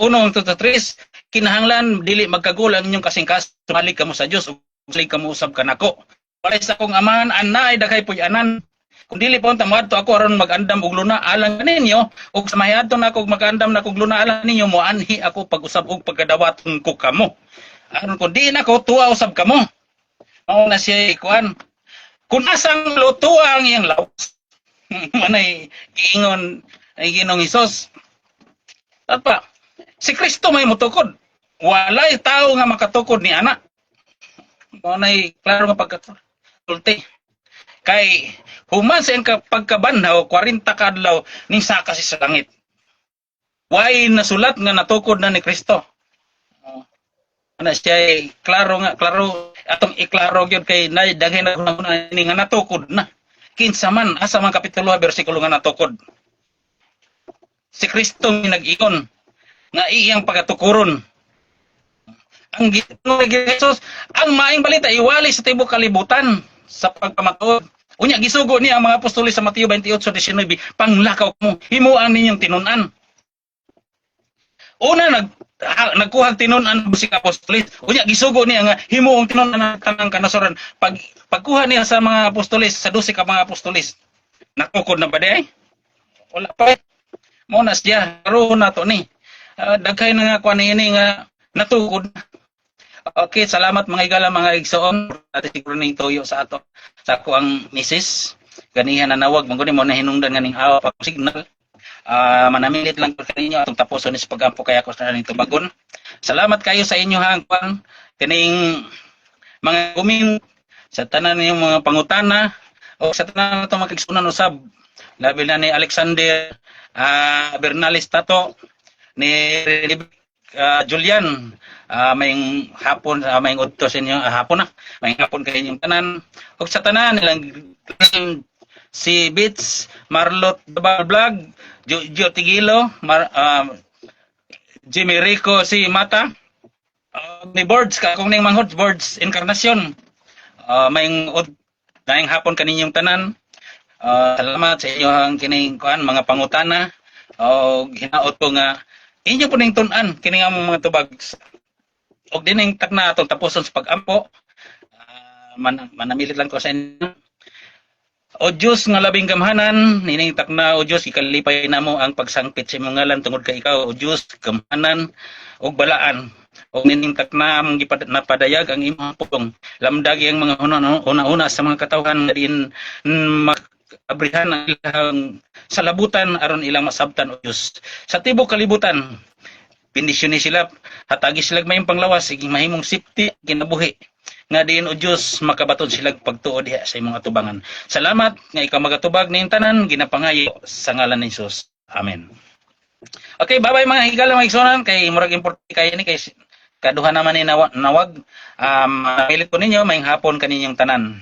kinahanglan dili magkagulang inyong kasingkas, sumalik kamo sa Dios ug sumalik kamo usab kanako. Walay sa akong amahan anay daghay puy-anan. Kung dili pa unta moadto ako aron mag-andam og luna alang ninyo ug sa mahadto nako mag-andam nako og luna alang ninyo moanhi ako pag-usab og pagkadawaton ko kamo. Aron kun di nako tuwa usab kamo. Mao na siya kuan. Kung asang lutuang iyang lawas manay giingon ay Ginoong Hesus. Tapa, si Kristo may mutukod. Walay tao nga makatukod ni ana. Manay klaro nga pagkatulti. Kay human sa pagkabanhaw 40 kadlaw ning saka sa langit. Way nasulat nga natukod na ni Kristo. Ana siya klaro atong iklaro gyud kay daghay na ni nga natukod na. Kinsa man asa man kapitulo bersikulo nga natukod. Si Kristo nag-ingon nga iyang pagatukuron. Ang Ginoong Jesus, ang maayong balita iwali sa tibok kalibutan sa pagpamatuod. Unya gisugo niya ang mga apostoles sa Mateo 28:19, panglakaw mo, himuan ninyong tinun-an. Una nagkuhag tinun-an si apostoles. Unya gisugo niya nga himuong tinun-an tanang kanasoran. Pagkuha niya sa mga apostoles, sa 12 ka mga apostoles, natukod na ba di? Wala pa. Mo na siya, karoon na to ni. Daghay na nga kuan ini nga natukod. Okay, salamat mga igala mga igsoon. Ate siguro ning tuyo sa ato. Sa ako ang misis. Ganihan na nawag mong mo na hinungdan nga ning awa pa signal. Manamilit lang ko kaninyo atong tapuson is pagampo kaya ko sa ning tubagon. Salamat kayo sa inyo hang kuan kining mga guming sa tanan niyong mga pangutana o sa tanan nato makigsunan usab. Labi na ni Alexander Bernales Tato, ni Julian mayong hapon, mayong udto sa inyo, hapon na, mayong hapon kayo inyong tanan. Ug sa tanan nilang si Bits, Marlot Double Vlog, Jojo Tigilo, Jimmy Rico si Mata, ni Boards, kakong ning manghod, Boards Encarnacion, mayong hapon kaninyong tanan. Salamat sa inyo ang kining kuan mga pangutana o hinaot ko nga inyo po ning tun-an kini nga mga tubag og dining takna atong tapuson sa pag-ampo. Manamilit lang ko sa inyo. O Diyos nga labing gamhanan, nining takna o Diyos ikalipay namo ang pagsangpit sa imong ngalan tungod kay ikaw o Diyos gamhanan ug balaan. O nining takna ang napadayag ang imong pulong. Lamdagi ang mga una-una sa mga katawhan nga din abrihan ang ilang salabutan aron ilang masabtan o Diyos. Sa tibok kalibutan, bendisyon ni sila, hatagi sila mayong panglawas, sige mahimong safety, kinabuhi. Nga diin o Diyos, makabaton sila pagtuod diha sa imong atubangan. Salamat, nga ikaw magatubag na yung tanan, ginapangayo sa ngalan ni Jesus. Amen. Okay, bye-bye mga higala, mga igsonan, kay murag importante kayo ni, kay kaduha naman ni nawag. Pilit ko ninyo, maying hapon kaninyong tanan.